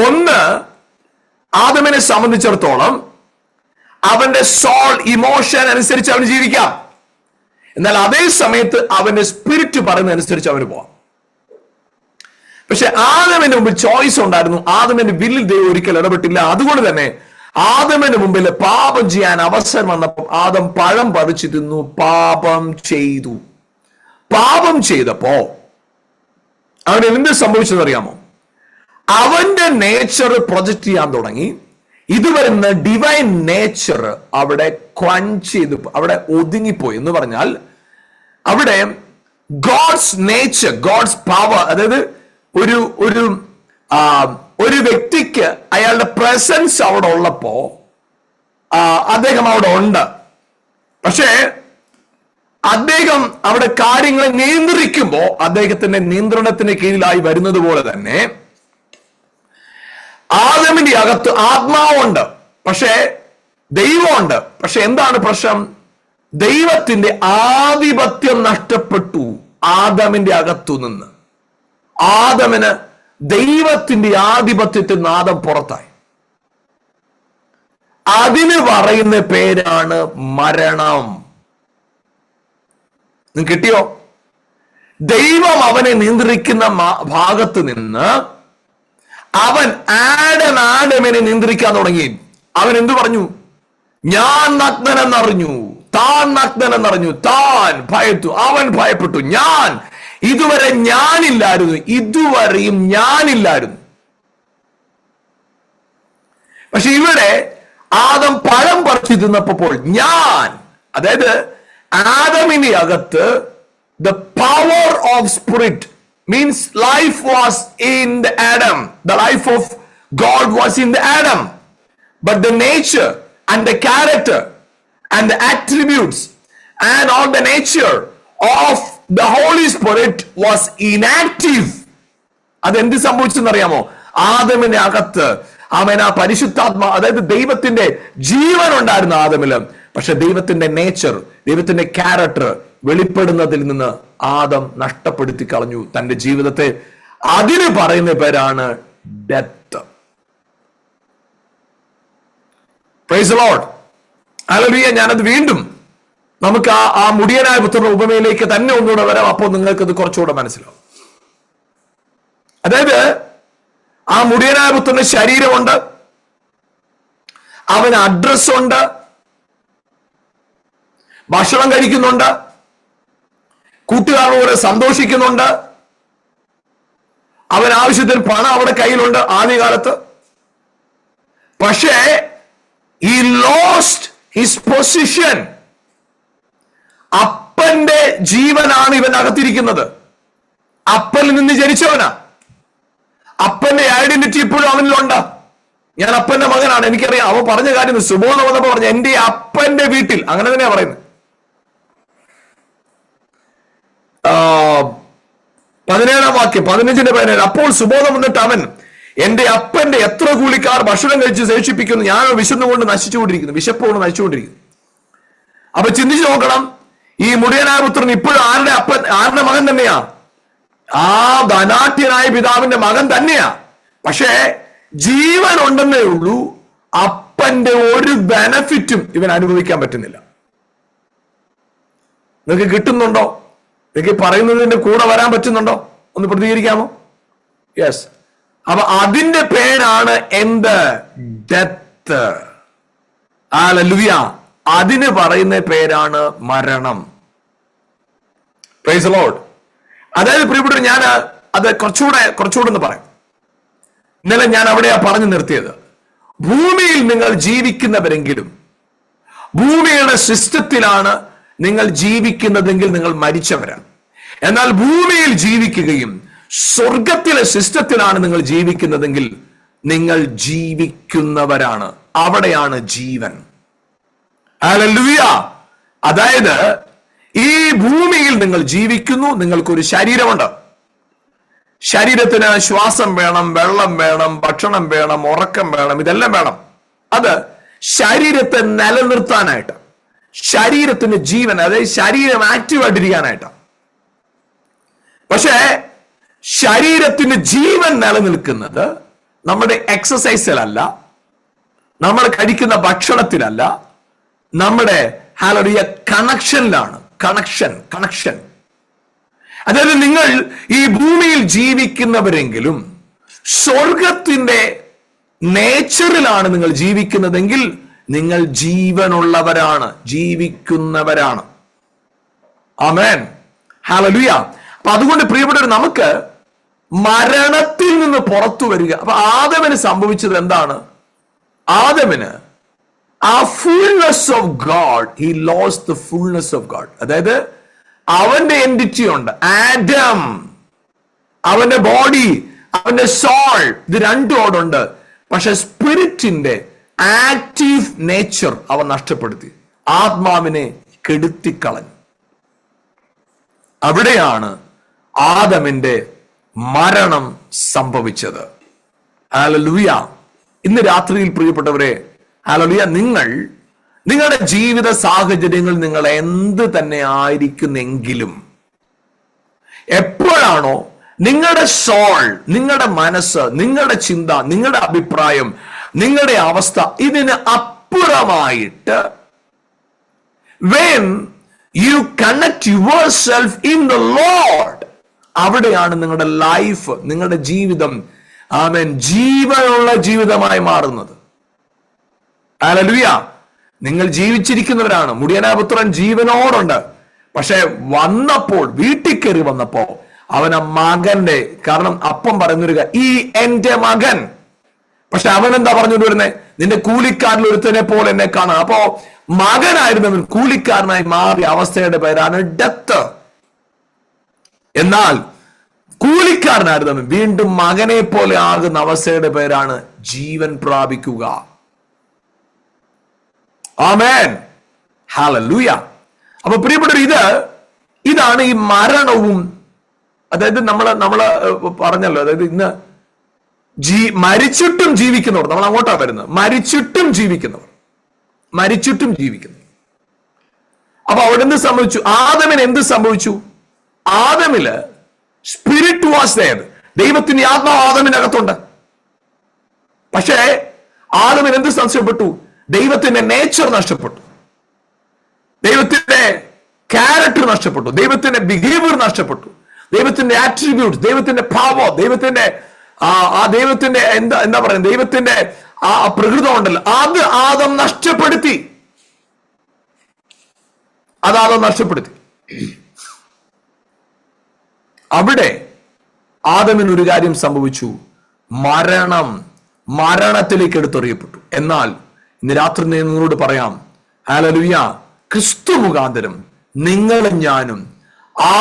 ഒന്ന്, ആദമിനെ സംബന്ധിച്ചിടത്തോളം അവന്റെ സോൾ ഇമോഷൻ അനുസരിച്ച് അവന് ജീവിക്കാം. എന്നാൽ അതേ സമയത്ത് അവന്റെ സ്പിരിറ്റ് പറയുന്ന അനുസരിച്ച് അവന് പോവാം. പക്ഷെ ആദമിന് മുമ്പ് ചോയ്സ് ഉണ്ടായിരുന്നു. ആദമിന്റെ വില്ലിൽ ദൈവം ഒരിക്കൽ ഇടപെട്ടില്ല. അതുകൊണ്ട് തന്നെ ആദമിന് മുമ്പിൽ പാപം ചെയ്യാൻ അവസരം വന്നപ്പോൾ ആദം പഴം പറിച്ചു തിന്നു, പാപം ചെയ്തു. പാപം ചെയ്തപ്പോ അവന് എന്ത് സംഭവിച്ചതറിയാമോ? അവന്റെ നേച്ചർ പ്രൊജക്ട് ചെയ്യാൻ തുടങ്ങി. ഇതുവരുന്ന ഡിവൈൻ നേച്ചർ അവിടെ ക്വഞ്ച് ചെയ്തു, അവിടെ ഒതുങ്ങിപ്പോയി. എന്ന് പറഞ്ഞാൽ അവിടെ ഗോഡ്സ് നേച്ചർ, ഗോഡ്സ് പവർ, അതായത് ഒരു വ്യക്തിക്ക് അയാളുടെ പ്രസൻസ് അവിടെ ഉള്ളപ്പോ അദ്ദേഹം അവിടെ ഉണ്ട്. പക്ഷേ അദ്ദേഹം അവിടെ കാര്യങ്ങളെ നിയന്ത്രിക്കുമ്പോ അദ്ദേഹത്തിന്റെ നിയന്ത്രണത്തിന് കീഴിലായി വരുന്നത് പോലെ തന്നെ ആദമിന്റെ അകത്ത് ആത്മാവുണ്ട്, പക്ഷേ ദൈവമുണ്ട്. പക്ഷെ എന്താണ് പ്രശ്നം? ദൈവത്തിന്റെ ആധിപത്യം നഷ്ടപ്പെട്ടു ആദമിന്റെ അകത്തു നിന്ന്. ആദമിന് ദൈവത്തിന്റെ ആധിപത്യത്തിൽ നിന്ന് ആദം പുറത്തായി. അതിന് പറയുന്ന പേരാണ് മരണം. നിങ്ങൾക്ക് കിട്ടിയോ? ദൈവം അവനെ നിയന്ത്രിക്കുന്ന ഭാഗത്ത് നിന്ന് അവൻ ആഡമിനെ നിയന്ത്രിക്കാൻ തുടങ്ങി. അവൻ എന്തു പറഞ്ഞു? ഞാൻ നഗ്നനെന്നറിഞ്ഞു, താൻ നഗ്നനെന്നറിഞ്ഞു, താൻ ഭയത്തു, അവൻ ഭയപ്പെട്ടു. ഞാൻ ഇതുവരെ ഞാനില്ലായിരുന്നു, ഇതുവരെയും ഞാനില്ലായിരുന്നു. പക്ഷെ ഇവിടെ ആദം പഴം പറിച്ചു തിന്നപ്പോൾ ഞാൻ, അതായത് ആദമിന്റെ അകത്ത് the power of spirit means life was in the Adam, the life of God was in the Adam, but the nature and the character and the attributes and all the nature of the Holy Spirit was inactive. അതെന്ത് സംഭവിച്ചെന്നറിയാമോ? ആദമിന്റെ അകത്ത് അവൻ ആ പരിശുദ്ധാത്മാ, അതായത് ദൈവത്തിന്റെ ജീവൻ ഉണ്ടായിരുന്ന ആദമില്, പക്ഷെ ദൈവത്തിന്റെ നേച്ചർ, ദൈവത്തിന്റെ ക്യാരക്ടർ വെളിപ്പെടുന്നതിൽ നിന്ന് ആദം നഷ്ടപ്പെടുത്തി കളഞ്ഞു തന്റെ ജീവിതത്തെ. അതിന് പറയുന്ന പേരാണ് death. Praise the Lord. Hallelujah. ഞാനത് വീണ്ടും നമുക്ക് ആ മുടിയനായ പുത്രന്റെ ഉപമയിലേക്ക് തന്നെ ഒന്നുകൂടെ വരാം. അപ്പോൾ നിങ്ങൾക്ക് ഇത് കുറച്ചുകൂടെ മനസ്സിലാവും. അതായത് ആ മുടിയനായ പുത്രന്റെ ശരീരമുണ്ട്, അവന് അഡ്രസ്സുണ്ട്, ഭക്ഷണം കഴിക്കുന്നുണ്ട്, കൂട്ടുകാരോട് സന്തോഷിക്കുന്നുണ്ട്, അവൻ ആവശ്യത്തിന് പണം അവിടെ കയ്യിലുണ്ട് ആദ്യകാലത്ത്. പക്ഷേ he lost his position. അപ്പന്റെ ജീവനാണ് ഇവനകത്തിരിക്കുന്നത്. അപ്പനിൽ നിന്ന് ജനിച്ചവനാ. അപ്പന്റെ ഐഡന്റിറ്റി ഇപ്പോഴും അവനിലുണ്ട്. ഞാൻ അപ്പന്റെ മകനാണ്, എനിക്കറിയാം. അവൻ പറഞ്ഞ കാര്യം സുബോധം വന്നപ്പോ പറഞ്ഞു, എന്റെ അപ്പന്റെ വീട്ടിൽ, അങ്ങനെ തന്നെയാ പറയുന്നത്. 17-ാം വാക്യം, 15-17. അപ്പോൾ സുബോധം വന്നിട്ട് അവൻ, എന്റെ അപ്പന്റെ എത്ര കൂലിക്കാർ ഭക്ഷണം കഴിച്ച് ശേഷിപ്പിക്കുന്നു, ഞാനോ വിശന്നുകൊണ്ട് നശിച്ചുകൊണ്ടിരിക്കുന്നു, വിശപ്പോണ്ട് നശിച്ചുകൊണ്ടിരിക്കുന്നു. അപ്പൊ ചിന്തിച്ചു നോക്കണം, ഈ മുടിയനായ പുത്രൻ ഇപ്പോഴും ആരുടെ മകൻ തന്നെയാ? ആ ധനാഢ്യനായ പിതാവിന്റെ മകൻ തന്നെയാ. പക്ഷേ ജീവൻ ഉണ്ടെന്നേ ഉള്ളൂ, അപ്പന്റെ ഒരു ബെനഫിറ്റും ഇവൻ അനുഭവിക്കാൻ പറ്റുന്നില്ല. നിങ്ങൾക്ക് കിട്ടുന്നുണ്ടോ? നിങ്ങൾക്ക് പറയുന്നതിന്റെ കൂടെ വരാൻ പറ്റുന്നുണ്ടോ? ഒന്ന് പ്രതികരിക്കാമോ? യെസ്. അപ്പൊ അതിന്റെ പേരാണ് എന്ത്? ഡെത്ത്. ഹല്ലേലൂയ. അതിന് പറയുന്ന പേരാണ് മരണം. Praise the Lord. അതായത് പ്രിയപ്പെട്ടവർ, ഞാൻ അത് കുറച്ചുകൂടെ ഒന്ന് പറയാം. ഇന്നലെ ഞാൻ അവിടെയാ പറഞ്ഞു നിർത്തിയത്. ഭൂമിയിൽ നിങ്ങൾ ജീവിക്കുന്നവരെങ്കിലും ഭൂമിയുടെ സിസ്റ്റത്തിലാണ് നിങ്ങൾ ജീവിക്കുന്നതെങ്കിൽ നിങ്ങൾ മരിച്ചവരാണ്. എന്നാൽ ഭൂമിയിൽ ജീവിക്കുകയും സ്വർഗത്തിലെ സിസ്റ്റത്തിലാണ് നിങ്ങൾ ജീവിക്കുന്നതെങ്കിൽ നിങ്ങൾ ജീവിക്കുന്നവരാണ്. അവിടെയാണ് ജീവൻ. ഹല്ലേലൂയ. അതായത് ഈ ഭൂമിയിൽ നിങ്ങൾ ജീവിക്കുന്നു, നിങ്ങൾക്കൊരു ശരീരമുണ്ട്. ശരീരത്തിന് ശ്വാസം വേണം, വെള്ളം വേണം, ഭക്ഷണം വേണം, ഉറക്കം വേണം, ഇതെല്ലാം വേണം. അത് ശരീരത്തെ നിലനിർത്താനായിട്ട്, ശരീരത്തിന് ജീവൻ, അതായത് ശരീരം ആക്റ്റീവായിട്ടിരിക്കാനായിട്ടാണ്. പക്ഷേ ശരീരത്തിന് ജീവൻ നിലനിൽക്കുന്നത് നമ്മുടെ എക്സസൈസിലല്ല, നമ്മൾ കഴിക്കുന്ന ഭക്ഷണത്തിലല്ല, നമ്മുടെ ഹല്ലേലൂയ കണക്ഷനിലാണ്. കണക്ഷൻ. അതായത് നിങ്ങൾ ഈ ഭൂമിയിൽ ജീവിക്കുന്നവരെങ്കിലും സ്വർഗത്തിന്റെ നേച്ചറിലാണ് നിങ്ങൾ ജീവിക്കുന്നതെങ്കിൽ നിങ്ങൾ ജീവനുള്ളവരാണ്, ജീവിക്കുന്നവരാണ്. ആമേൻ. ഹല്ലേലൂയ. അപ്പൊ അതുകൊണ്ട് പ്രിയപ്പെട്ടവർ, നമുക്ക് മരണത്തിൽ നിന്ന് പുറത്തു വരിക. അപ്പൊ ആദമിന് സംഭവിച്ചത് എന്താണ്? ആദമിന് ആ fullness of God, he lost the fullness of God. അതായത് അവന്റെ എൻറ്റിറ്റി ഉണ്ട്, ആഡം, അവന്റെ ബോഡി, അവന്റെ സോൾ, ഇത് രണ്ടും അവിടെ ഉണ്ട്. പക്ഷെ സ്പിരിറ്റിന്റെ ആക്റ്റീവ് നേച്ചർ അവൻ നഷ്ടപ്പെടുത്തി, ആത്മാവിനെ കെടുത്തിക്കളഞ്ഞു. അവിടെയാണ് ആദമിന്റെ മരണം സംഭവിച്ചത്. ഹല്ലേലൂയ. ഇന്ന് രാത്രിയിൽ പ്രിയപ്പെട്ടവരെ, ഹല്ലേലൂയ, നിങ്ങളുടെ ജീവിത സാഹചര്യങ്ങൾ നിങ്ങൾ എന്ത് തന്നെ ആയിരിക്കുന്നെങ്കിലും എപ്പോഴാണോ നിങ്ങളുടെ സോൾ, നിങ്ങളുടെ മനസ്സ്, നിങ്ങളുടെ ചിന്ത, നിങ്ങളുടെ അഭിപ്രായം, നിങ്ങളുടെ അവസ്ഥ ഇതിന് അപ്പുറമായിട്ട് when you connect yourself in the Lord, അവിടെയാണ് നിങ്ങളുടെ ലൈഫ്, നിങ്ങളുടെ ജീവിതം, ആമേൻ, ജീവനുള്ള ജീവിതമായി മാറുന്നത്. ഹല്ലേലൂയ. നിങ്ങൾ ജീവിച്ചിരിക്കുന്നവരാണ്. മുടിയനാപുത്രൻ ജീവനോടുണ്ട്. പക്ഷെ വന്നപ്പോൾ, വീട്ടിൽ കയറി വന്നപ്പോ അവനെ മകന്റെ, കാരണം അപ്പം പറയുന്നൊരു ഈ എന്റെ മകൻ, പക്ഷെ അവൻ എന്താ പറഞ്ഞുകൊണ്ട് വരുന്നേ? നിന്റെ കൂലിക്കാരിൽ ഒരുത്തനെ പോലെ എന്നെ കാണാം. അപ്പോ മകനായിരുന്നവൻ കൂലിക്കാരനായി മാറിയ അവസ്ഥയുടെ പേരാണ് ഡെത്ത്. എന്നാൽ കൂലിക്കാരനായിരുന്നവൻ വീണ്ടും മകനെ പോലെ ആകുന്ന അവസ്ഥയുടെ പേരാണ് ജീവൻ പ്രാപിക്കുക. ആമേൻ. ഹല്ലേലൂയ. അപ്പൊ പ്രിയപ്പെട്ടവർ, ഇതാണ് ഈ മരണവും. അതായത് നമ്മള് പറഞ്ഞല്ലോ, അതായത് ഇന്ന് മരിച്ചിട്ടും ജീവിക്കുന്നവർ, നമ്മൾ അങ്ങോട്ടാ വരുന്നത്, മരിച്ചിട്ടും ജീവിക്കുന്നവർ. അപ്പൊ അവിടെ എന്ത് സംഭവിച്ചു? ആദമിന് എന്ത് സംഭവിച്ചു? ആദമില് സ്പിരിറ്റ് വാസ് ദേർ, ദൈവത്തിന്റെ ആത്മാവ് ആദമിനകത്തുണ്ട്. പക്ഷേ ആദമിന് എന്ത് നഷ്ടപ്പെട്ടു? ദൈവത്തിന്റെ നേച്ചർ നഷ്ടപ്പെട്ടു, ദൈവത്തിന്റെ ക്യാരക്ടർ നഷ്ടപ്പെട്ടു, ദൈവത്തിന്റെ ബിഹേവിയർ നഷ്ടപ്പെട്ടു, ദൈവത്തിന്റെ ആട്രിബ്യൂട്ട്, ദൈവത്തിന്റെ ഭാവം, ദൈവത്തിന്റെ ദൈവത്തിന്റെ എന്താ പറയുന്നത്, ദൈവത്തിന്റെ ആ പ്രകൃതം ഉണ്ടല്ലോ, അത് ആദം നഷ്ടപ്പെടുത്തി. അവിടെ ആദമിന് ഒരു കാര്യം സംഭവിച്ചു, മരണത്തിലേക്ക് എടുത്തെറിയപ്പെട്ടു. എന്നാൽ ഇന്ന് രാത്രി നിങ്ങളോട് പറയാം, ഹല്ലേലൂയ, ക്രിസ്തു മുഖാന്തരം നിങ്ങളും ഞാനും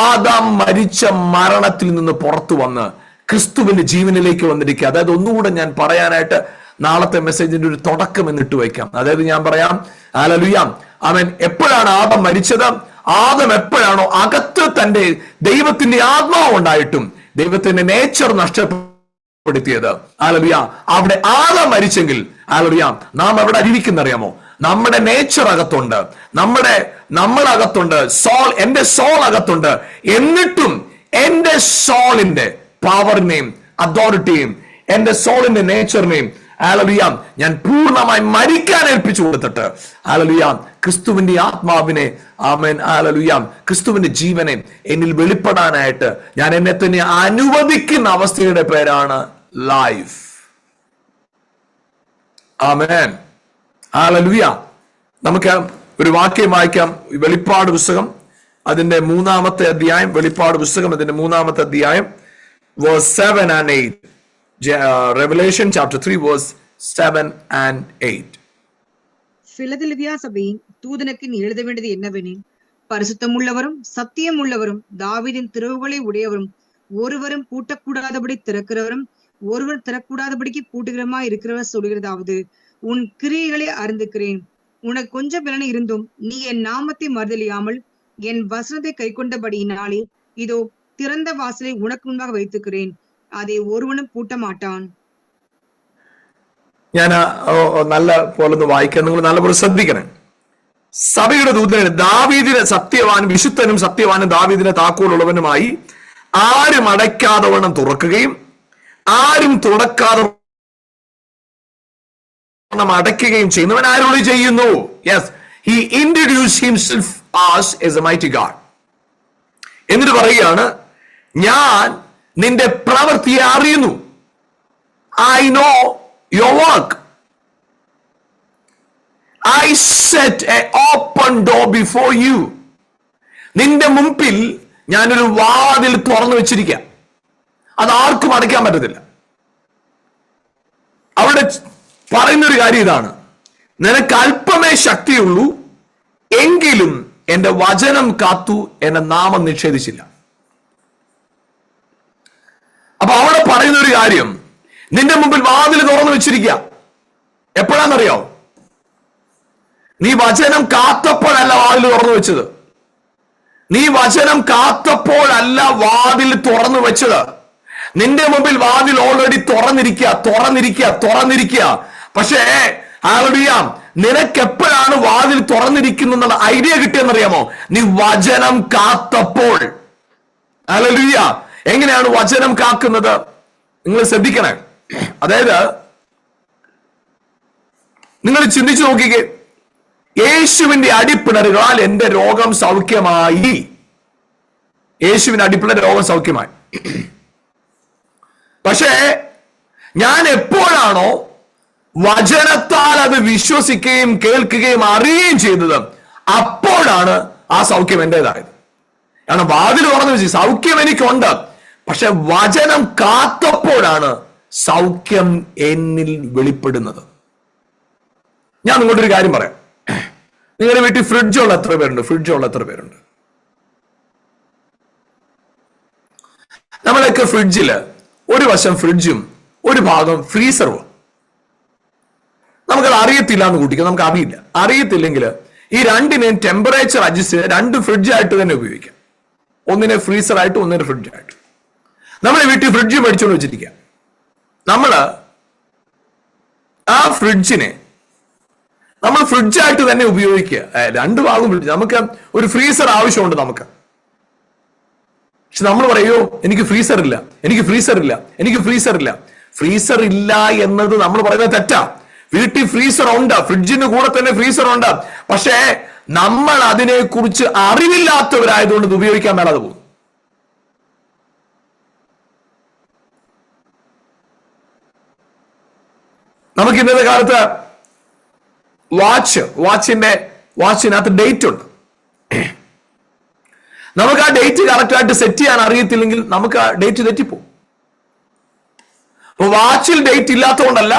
ആദാം മരിച്ച മരണത്തിൽ നിന്ന് പുറത്തു വന്ന് ക്രിസ്തുവിന്റെ ജീവനിലേക്ക് വന്നിരിക്കുക. അതായത് ഒന്നുകൂടെ ഞാൻ പറയാനായിട്ട് നാളത്തെ മെസ്സേജിന്റെ ഒരു തുടക്കം എന്നിട്ട് വയ്ക്കാം. അതായത് ഞാൻ പറയാം, ഹല്ലേലൂയ, അവൻ എപ്പോഴാണ് ആദം മരിച്ചത്? ആദം എപ്പോഴാണോ അകത്ത് തന്റെ ദൈവത്തിന്റെ ആത്മാവ് ഉണ്ടായിട്ടും ദൈവത്തിന്റെ നേച്ചർ നഷ്ടപ്പെടുത്തിയത്, ഹല്ലേലൂയ, അവിടെ ആദം മരിച്ചെങ്കിൽ, ഹല്ലേലൂയ, നാം എവിടെ ജീവിക്കുന്നറിയാമോ? നമ്മുടെ നേച്ചർ അകത്തുണ്ട്, നമ്മളകത്തുണ്ട്, എന്റെ സോൾ അകത്തുണ്ട്. എന്നിട്ടും എന്റെ സോളിന്റെ പവറിനെയും അതോറിറ്റിയും എന്റെ സോളിന്റെ നേച്ചറിനെയും ഹല്ലേലൂയ ഞാൻ പൂർണ്ണമായി മരിക്കാൻ ഏൽപ്പിച്ചു കൊടുത്തിട്ട് ഹല്ലേലൂയ ക്രിസ്തുവിന്റെ ആത്മാവിനെ ആമേൻ ഹല്ലേലൂയ ക്രിസ്തുവിന്റെ ജീവനെ എന്നിൽ വെളിപ്പെടാനായിട്ട് ഞാൻ എന്നെ തന്നെ അനുവദിക്കുന്ന അവസ്ഥയുടെ പേരാണ് ലൈഫ്. Amen hallelujah. നമുക്ക് ഒരു വാക്യം വായിക്കാം. വെളിപ്പാട് പുസ്തകം അതിന്റെ 3-ാമത്തെ അധ്യായം. വെളിപ്പാട് പുസ്തകം അതിന്റെ 3-ാമത്തെ അധ്യായം verse 7 and 8. Revelation chapter 3 verse 7 and 8. Philadelphia சபையின் தூதனுக்கு நீ எழுத வேண்டியது என்னவெனில், பரிசுத்தமுள்ளவரும் சத்தியமுள்ளவரும் தாவீதின் திறவுகளை உடையவரும் ஒருவரும் பூட்டக்கூடாதபடி திறக்கிறவரும் ஒருவர் திறக்கூடாதபடிக்கு பூட்டுகிறமா இருக்கிறவர் சொல்கிறதாவது, உன் கிரியைகளை அறிந்துக்கிறேன். உனக்கு கொஞ்சம் பலனை இருந்தும் நீ என் நாமத்தை மறுதலியாமல் என் வசனத்தை கை கொண்டபடியினாலே இதோ திறந்த வாசலை உனக்கு முன்பாக வைத்துக்கிறேன், அதை ஒருவனும் பூட்ட மாட்டான். ഞാൻ നല്ല പോലെ ഒന്ന് വായിക്കാൻ നിങ്ങൾ നല്ലപോലെ ശ്രദ്ധിക്കണം. സഭയുടെ ദൂതന് ദാവീദിനെ സത്യവാൻ വിശുദ്ധനും സത്യവാനും ദാവീദിനെ താക്കോലുള്ളവനുമായി ആരും അടയ്ക്കാതെ വണ്ണം തുറക്കുകയും ആരും തുറക്കാതെ അടയ്ക്കുകയും ചെയ്യുന്നവൻ ആരോട് ചെയ്യുന്നു? Yes, he introduce himself as A mighty God. എന്നിട്ട് പറയുകയാണ്, ഞാൻ നിന്റെ പ്രവൃത്തിയെ അറിയുന്നു. I know your work. I set an open door before you. നിന്റെ മുമ്പിൽ ഞാനൊരു വാതിൽ തുറന്നു വെച്ചിരിക്കാം. അത് ആർക്കും അടയ്ക്കാൻ പറ്റത്തില്ല. അവിടെ പറയുന്നൊരു കാര്യം ഇതാണ്, നിനക്ക് അല്പമേ ശക്തിയുള്ളൂ, എങ്കിലും എന്റെ വചനം കാത്തു എന്റെ നാമം നിഷേധിച്ചില്ല. അപ്പൊ അവിടെ പറയുന്ന ഒരു കാര്യം, നിന്റെ മുമ്പിൽ വാതിൽ തുറന്നു വെച്ചിരിക്കുക. എപ്പോഴാണെന്നറിയോ? നീ വചനം കാത്തപ്പോഴല്ല വാതിൽ തുറന്നു വെച്ചത്. നീ വചനം കാത്തപ്പോഴല്ല വാതിൽ തുറന്നു വെച്ചത്. നിന്റെ മുമ്പിൽ വാതിൽ ഓൾറെഡി തുറന്നിരിക്കുക. പക്ഷേ ഹല്ലേലൂയ, നിനക്ക് എപ്പോഴാണ് വാതിൽ തുറന്നിരിക്കുന്ന ഐഡിയ കിട്ടിയെന്നറിയാമോ? നീ വചനം കാത്തപ്പോൾ. ഹല്ലേലൂയ. എങ്ങനെയാണ് വചനം കാക്കുന്നത്? നിങ്ങൾ ശ്രദ്ധിക്കണേ. അതായത് നിങ്ങൾ ചിന്തിച്ചു നോക്കിക്കേ, യേശുവിന്റെ അടിപ്പിണറുകളാൽ എന്റെ രോഗം സൗഖ്യമായി. യേശുവിന്റെ അടിപ്പിണർ രോഗം സൗഖ്യമായി. പക്ഷേ ഞാൻ എപ്പോഴാണോ വചനത്താൽ അത് വിശ്വസിക്കുകയും കേൾക്കുകയും അറിയുകയും ചെയ്തത്, അപ്പോഴാണ് ആ സൗഖ്യം എന്റേതായത്. കാരണം വാതിൽ തുറന്നു വെച്ച് സൗഖ്യം എനിക്കുണ്ട്, പക്ഷെ വചനം കാത്തപ്പോഴാണ് സൗഖ്യം എന്നിൽ വെളിപ്പെടുന്നത്. ഞാൻ നിങ്ങളൊരു കാര്യം പറയാം. നിങ്ങളുടെ വീട്ടിൽ ഫ്രിഡ്ജുള്ള എത്ര പേരുണ്ട്? നമ്മളൊക്കെ ഫ്രിഡ്ജില് ഒരു വശം ഫ്രിഡ്ജും ഒരു ഭാഗം ഫ്രീസറും. നമുക്കത് അറിയത്തില്ല എന്ന് കൂട്ടിക്കും. നമുക്ക് അറിയത്തില്ലെങ്കിൽ ഈ രണ്ടിനെയും ടെമ്പറേച്ചർ അഡ്ജസ്റ്റ് ചെയ്ത് രണ്ട് ഫ്രിഡ്ജായിട്ട് തന്നെ ഉപയോഗിക്കാം. ഒന്നിനെ ഫ്രീസറായിട്ട് ഒന്നിനെ ഫ്രിഡ്ജായിട്ട്. നമ്മുടെ വീട്ടിൽ ഫ്രിഡ്ജ് മേടിച്ചുകൊണ്ട് വെച്ചിരിക്കുക. നമ്മള് ആ ഫ്രിഡ്ജിനെ നമ്മൾ ഫ്രിഡ്ജായിട്ട് തന്നെ ഉപയോഗിക്കുക. രണ്ട് ഭാഗം ഫ്രിഡ്ജ്. നമുക്ക് ഒരു ഫ്രീസർ ആവശ്യമുണ്ട് നമുക്ക്. പക്ഷെ നമ്മൾ പറയോ, എനിക്ക് ഫ്രീസർ ഇല്ല. ഫ്രീസർ ഇല്ല എന്നത് നമ്മൾ പറയുന്നത് തെറ്റാ. വീട്ടിൽ ഫ്രീസർ ഉണ്ട്, ഫ്രിഡ്ജിന് കൂടെ തന്നെ ഫ്രീസർ ഉണ്ട്. പക്ഷേ നമ്മൾ അതിനെ കുറിച്ച് അറിവില്ലാത്തവരായതുകൊണ്ട് ഇത് ഉപയോഗിക്കാൻ മേലാതെ പോകും. നമുക്ക് ഇന്നത്തെ കാലത്ത് വാച്ചിനകത്ത് ഡേറ്റ് ഉണ്ട്. നമുക്ക് ആ ഡേറ്റ് കറക്റ്റായിട്ട് സെറ്റ് ചെയ്യാൻ അറിയത്തില്ലെങ്കിൽ നമുക്ക് ആ ഡേറ്റ് തെറ്റിപ്പോകും. അപ്പൊ വാച്ചിൽ ഡേറ്റ് ഇല്ലാത്തതുകൊണ്ടല്ല,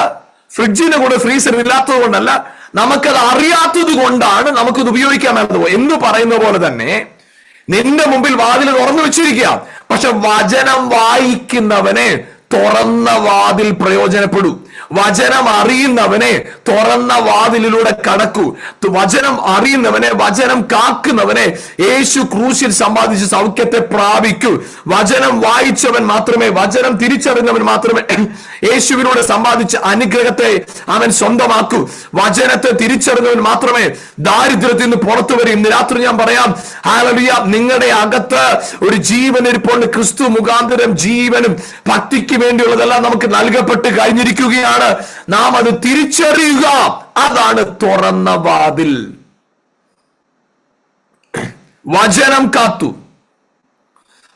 ഫ്രിഡ്ജിന് കൂടെ ഫ്രീസർ ഇല്ലാത്തത് കൊണ്ടല്ല, നമുക്കത് അറിയാത്തത് കൊണ്ടാണ് നമുക്കത് ഉപയോഗിക്കാൻ മേലത്. എന്ന് പറയുന്ന പോലെ തന്നെ നിന്റെ മുമ്പിൽ വാതിൽ തുറന്നു വെച്ചിരിക്കുക. പക്ഷെ വചനം വായിക്കുന്നവനെ തുറന്ന വാതിൽ പ്രയോജനപ്പെടൂ. വചനം അറിയുന്നവനെ തുറന്ന വാതിലിലൂടെ കടക്കൂ. വചനം അറിയുന്നവനെ, വചനം കാക്കുന്നവനെ യേശു ക്രൂശിൽ സമ്പാദിച്ച സൗഖ്യത്തെ പ്രാപിക്കൂ. വചനം വായിച്ചവൻ മാത്രമേ, വചനം തിരിച്ചറിഞ്ഞവൻ മാത്രമേ യേശുവിനോട് സമ്പാദിച്ച അനുഗ്രഹത്തെ അവൻ സ്വന്തമാക്കൂ. വചനത്തെ തിരിച്ചറിഞ്ഞവൻ മാത്രമേ ദാരിദ്ര്യത്തിൽ നിന്ന് പുറത്തു വരും. ഇന്ന് രാത്രി ഞാൻ പറയാം, ഹല്ലേലൂയ, നിങ്ങളുടെ അകത്ത് ഒരു ജീവൻ ഇരിപ്പുണ്ട്. ക്രിസ്തു മുഖാന്തരം ജീവനും ഭക്തിക്ക് വേണ്ടിയുള്ളതെല്ലാം നമുക്ക് നൽകപ്പെട്ട് കഴിഞ്ഞിരിക്കുകയാണ്. നാം അത് തിരിച്ചറിയുക. അതാണ് തുറന്ന വാതിൽ. വചനം കാത്തു.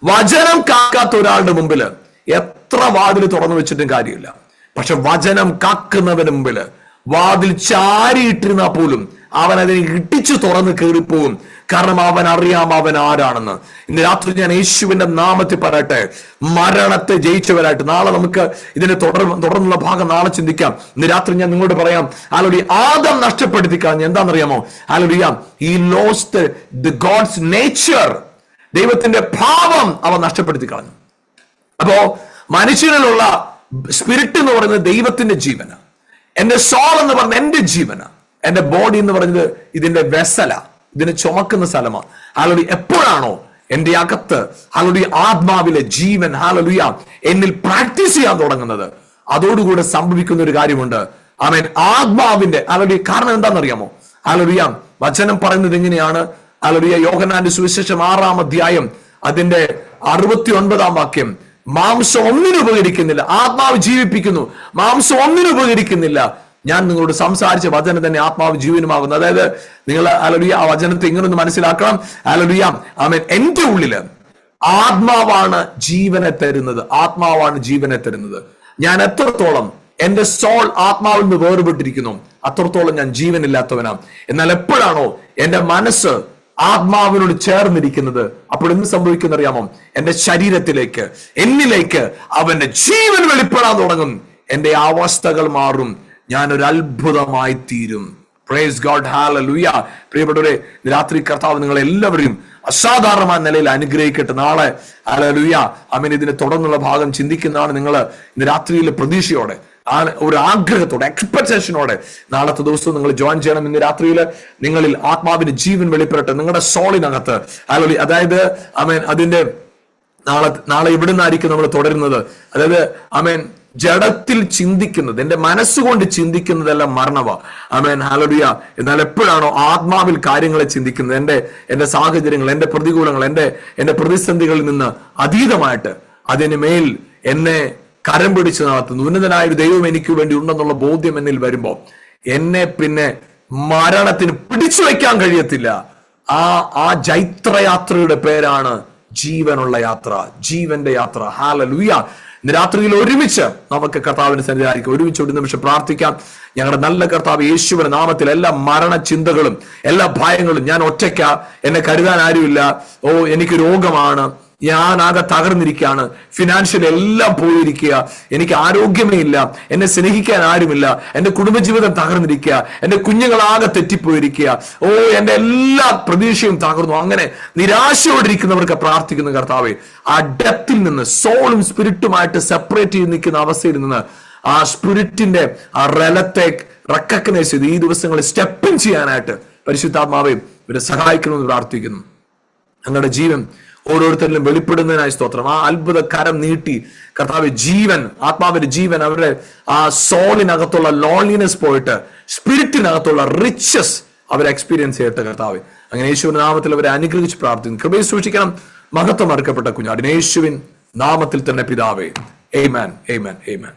വചനം കാക്കാത്ത ഒരാളുടെ മുമ്പിൽ എത്ര വാതിൽ തുറന്നു വെച്ചിട്ടും കാര്യമില്ല. പക്ഷെ വചനം കാക്കുന്നവന് മുമ്പില് വാതിൽ ചാരിയിട്ടിരുന്നാൽ പോലും അവൻ അതിനെ ഇടിച്ചു തുറന്ന് കയറിപ്പോകും. കാരണം അവൻ അറിയാം അവൻ ആരാണെന്ന്. ഇന്ന് രാത്രി ഞാൻ യേശുവിന്റെ നാമത്തിൽ പറയട്ടെ, മരണത്തെ ജയിച്ചവരായിട്ട്. നാളെ നമുക്ക് ഇതിന്റെ തുടർന്നുള്ള ഭാഗം നാളെ ചിന്തിക്കാം. ഇന്ന് രാത്രി ഞാൻ നിങ്ങളോട് പറയാം, ഹല്ലേലൂയ, ആദം നഷ്ടപ്പെടുത്തി കളഞ്ഞു. എന്താണെന്നറിയാമോ? Hallelujah, he lost the God's nature. ദൈവത്തിന്റെ ഭാവം അവൻ നഷ്ടപ്പെടുത്തി കളഞ്ഞു. അപ്പോ മനുഷ്യനിലുള്ള സ്പിരിറ്റ് എന്ന് പറയുന്നത് ദൈവത്തിന്റെ ജീവന, എന്റെ സോൾ എന്ന് പറയുന്നത് എന്റെ ജീവന, എന്റെ ബോഡി എന്ന് പറയുന്നത് ഇതിന്റെ വെസല, ഇതിനെ ചുമക്കുന്ന സ്ഥലമാണ്. ഹല്ലേലൂയ, എപ്പോഴാണോ എന്റെ അകത്ത് ഹല്ലേലൂയ ആത്മാവിലെ ജീവൻ ഹല്ലേലൂയ എന്നിൽ പ്രാക്ടീസ് ചെയ്യാൻ തുടങ്ങുന്നത്, അതോടുകൂടെ സംഭവിക്കുന്ന ഒരു കാര്യമുണ്ട്. ആമേൻ. ആത്മാവിന്റെ ഹല്ലേലൂയ. കാരണം എന്താണെന്നറിയാമോ? ഹല്ലേലൂയ, വചനം പറയുന്നത് എങ്ങനെയാണ്? ഹല്ലേലൂയ, യോഹന്നാന്റെ സുവിശേഷം 6-ാം അധ്യായം അതിന്റെ 69-ാം വാക്യം, മാംസം ഒന്നിനും ഉപകരിക്കുന്നില്ല, ആത്മാവ് ജീവിപ്പിക്കുന്നു. മാംസം ഒന്നിനും ഉപകരിക്കുന്നില്ല. ഞാൻ നിങ്ങളോട് സംസാരിച്ച വചനം തന്നെ ആത്മാവ് ജീവനുമാകുന്നു. അതായത് നിങ്ങൾ ഹല്ലേലൂയ ആ വചനത്തെ ഇങ്ങനൊന്ന് മനസ്സിലാക്കണം. ഹല്ലേലൂയ, ആമേൻ. എന്റെ ഉള്ളില് ആത്മാവാണ് ജീവനെ തരുന്നത്. ആത്മാവാണ് ജീവനെ തരുന്നത്. ഞാൻ എത്രത്തോളം എന്റെ സോൾ ആത്മാവിൽ നിന്ന് വേർപെട്ടിരിക്കുന്നു, അത്രത്തോളം ഞാൻ ജീവനില്ലാത്തവനാണ്. എന്നാൽ എപ്പോഴാണോ എന്റെ മനസ്സ് ആത്മാവിനോട് ചേർന്നിരിക്കുന്നത്, അപ്പോൾ എന്ത് സംഭവിക്കുന്ന അറിയാമോ? എന്റെ ശരീരത്തിലേക്ക്, എന്നിലേക്ക് അവന്റെ ജീവൻ വെളിപ്പെടാൻ തുടങ്ങും. എന്റെ അവസ്ഥകൾ മാറും. ഞാൻ ഒരു അത്ഭുതമായി തീരും. Praise God, hallelujah. പ്രിയപ്പെട്ടവരെ, രാത്രി കർത്താവ് നിങ്ങൾ എല്ലാവരെയും അസാധാരണമായ നിലയിൽ അനുഗ്രഹിക്കട്ടെ. നാളെ ഹല്ലേലൂയ ആമേൻ ഇതിന്റെ തുടർന്നുള്ള ഭാഗം ചിന്തിക്കുന്നതാണ്. നിങ്ങൾ ഇന്ന് രാത്രിയിൽ പ്രതീക്ഷയോടെ, ഒരു ആഗ്രഹത്തോടെ, എക്സ്പെക്ടേഷനോടെ നാളത്തെ ദിവസം നിങ്ങൾ ജോയിൻ ചെയ്യണം. ഇന്ന് രാത്രിയിൽ നിങ്ങളിൽ ആത്മാവിന്റെ ജീവൻ വെളിപ്പെടട്ടെ നിങ്ങളുടെ സോളിനകത്ത്. അതായത് ആമേൻ അതിന്റെ നാളെ ഇവിടുന്നായിരിക്കും നമ്മൾ തുടരുന്നത്. അതായത് ആമേൻ ജഡത്തിൽ ചിന്തിക്കുന്നത്, എന്റെ മനസ്സുകൊണ്ട് ചിന്തിക്കുന്നതെല്ലാം മരണവാ. ആമേൻ, ഹല്ലേലൂയ. എന്നാൽ എപ്പോഴാണോ ആത്മാവിൽ കാര്യങ്ങളെ ചിന്തിക്കുന്നത്, എന്റെ സാഹചര്യങ്ങൾ, എന്റെ പ്രതികൂലങ്ങൾ, എന്റെ പ്രതിസന്ധികളിൽ നിന്ന് അതീതമായിട്ട് അതിന് മേൽ എന്നെ കരം പിടിച്ച് നടത്തുന്നു ഉന്നതനായ ഒരു ദൈവം എനിക്ക് വേണ്ടി ഉണ്ടെന്നുള്ള ബോധ്യം എന്നിൽ വരുമ്പോ എന്നെ പിന്നെ മരണത്തിന് പിടിച്ചു വയ്ക്കാൻ കഴിയത്തില്ല. ആ ജൈത്രയാത്രയുടെ പേരാണ് ജീവനുള്ള യാത്ര, ജീവന്റെ യാത്ര. ഹല്ലേലൂയ. ഇന്ന് രാത്രിയിൽ ഒരുമിച്ച് നമുക്ക് കർത്താവിന്റെ സന്നിധിയിലായിരിക്കും. ഒരുമിച്ച് ഒരു നിമിഷം പ്രാർത്ഥിക്കാം. ഞങ്ങളുടെ നല്ല കർത്താവ് യേശുവിന്റെ നാമത്തിൽ എല്ലാ മരണ ചിന്തകളും, എല്ലാ ഭയങ്ങളും, ഞാൻ ഒറ്റയ്ക്ക, എന്നെ കരുതാൻ ആരുമില്ല, എനിക്ക് രോഗമാണ്, ഞാൻ ആകെ തകർന്നിരിക്കുകയാണ്, ഫിനാൻഷ്യൽ എല്ലാം പോയിരിക്കുക, എനിക്ക് ആരോഗ്യമേ ഇല്ല, എന്നെ സ്നേഹിക്കാൻ ആരുമില്ല, എന്റെ കുടുംബജീവിതം തകർന്നിരിക്കുക, എന്റെ കുഞ്ഞുങ്ങളാകെ തെറ്റിപ്പോയിരിക്കുക, എന്റെ എല്ലാ പ്രതീക്ഷയും തകർന്നു. അങ്ങനെ നിരാശയോടിരിക്കുന്നവർക്ക് പ്രാർത്ഥിക്കുന്ന കർത്താവേ, ആ ഡെപ്തിൽ നിന്ന്, സോളും സ്പിരിറ്റുമായിട്ട് സെപ്പറേറ്റ് ചെയ്ത് നിൽക്കുന്ന അവസ്ഥയിൽ നിന്ന് ആ സ്പിരിറ്റിന്റെ ആ റലത്തെ റെക്കഗ്നൈസ് ചെയ്ത് ഈ ദിവസങ്ങളിൽ സ്റ്റെപ്പിൻ ചെയ്യാനായിട്ട് പരിശുദ്ധാത്മാവേ ഇവരെ സഹായിക്കണമെന്ന് പ്രാർത്ഥിക്കുന്നു. ഞങ്ങളുടെ ജീവൻ ഓരോരുത്തരിലും വെളിപ്പെടുന്നതിനായി സ്തോത്രം. ആ അത്ഭുത കരം നീട്ടി കർത്താവ് ജീവൻ, ആത്മാവിന്റെ ജീവൻ അവരുടെ ആ സോളിനകത്തുള്ള ലോൺലിനെസ് പോയിട്ട് സ്പിരിറ്റിനകത്തുള്ള റിച്ചസ് അവരെ എക്സ്പീരിയൻസ് ചെയ്യട്ടെ കർത്താവ്. അങ്ങനെ യേശുവിന്റെ നാമത്തിൽ അവരെ അനുഗ്രഹിച്ച് പ്രാർത്ഥിക്കുന്നു. കൃപയെ സൂക്ഷിക്കണം. മഹത്വം അർക്കപ്പെട്ട കുഞ്ഞാടിന് യേശുവിൻ നാമത്തിൽ തന്നെ പിതാവേ. ആമേൻ, ആമേൻ, ആമേൻ.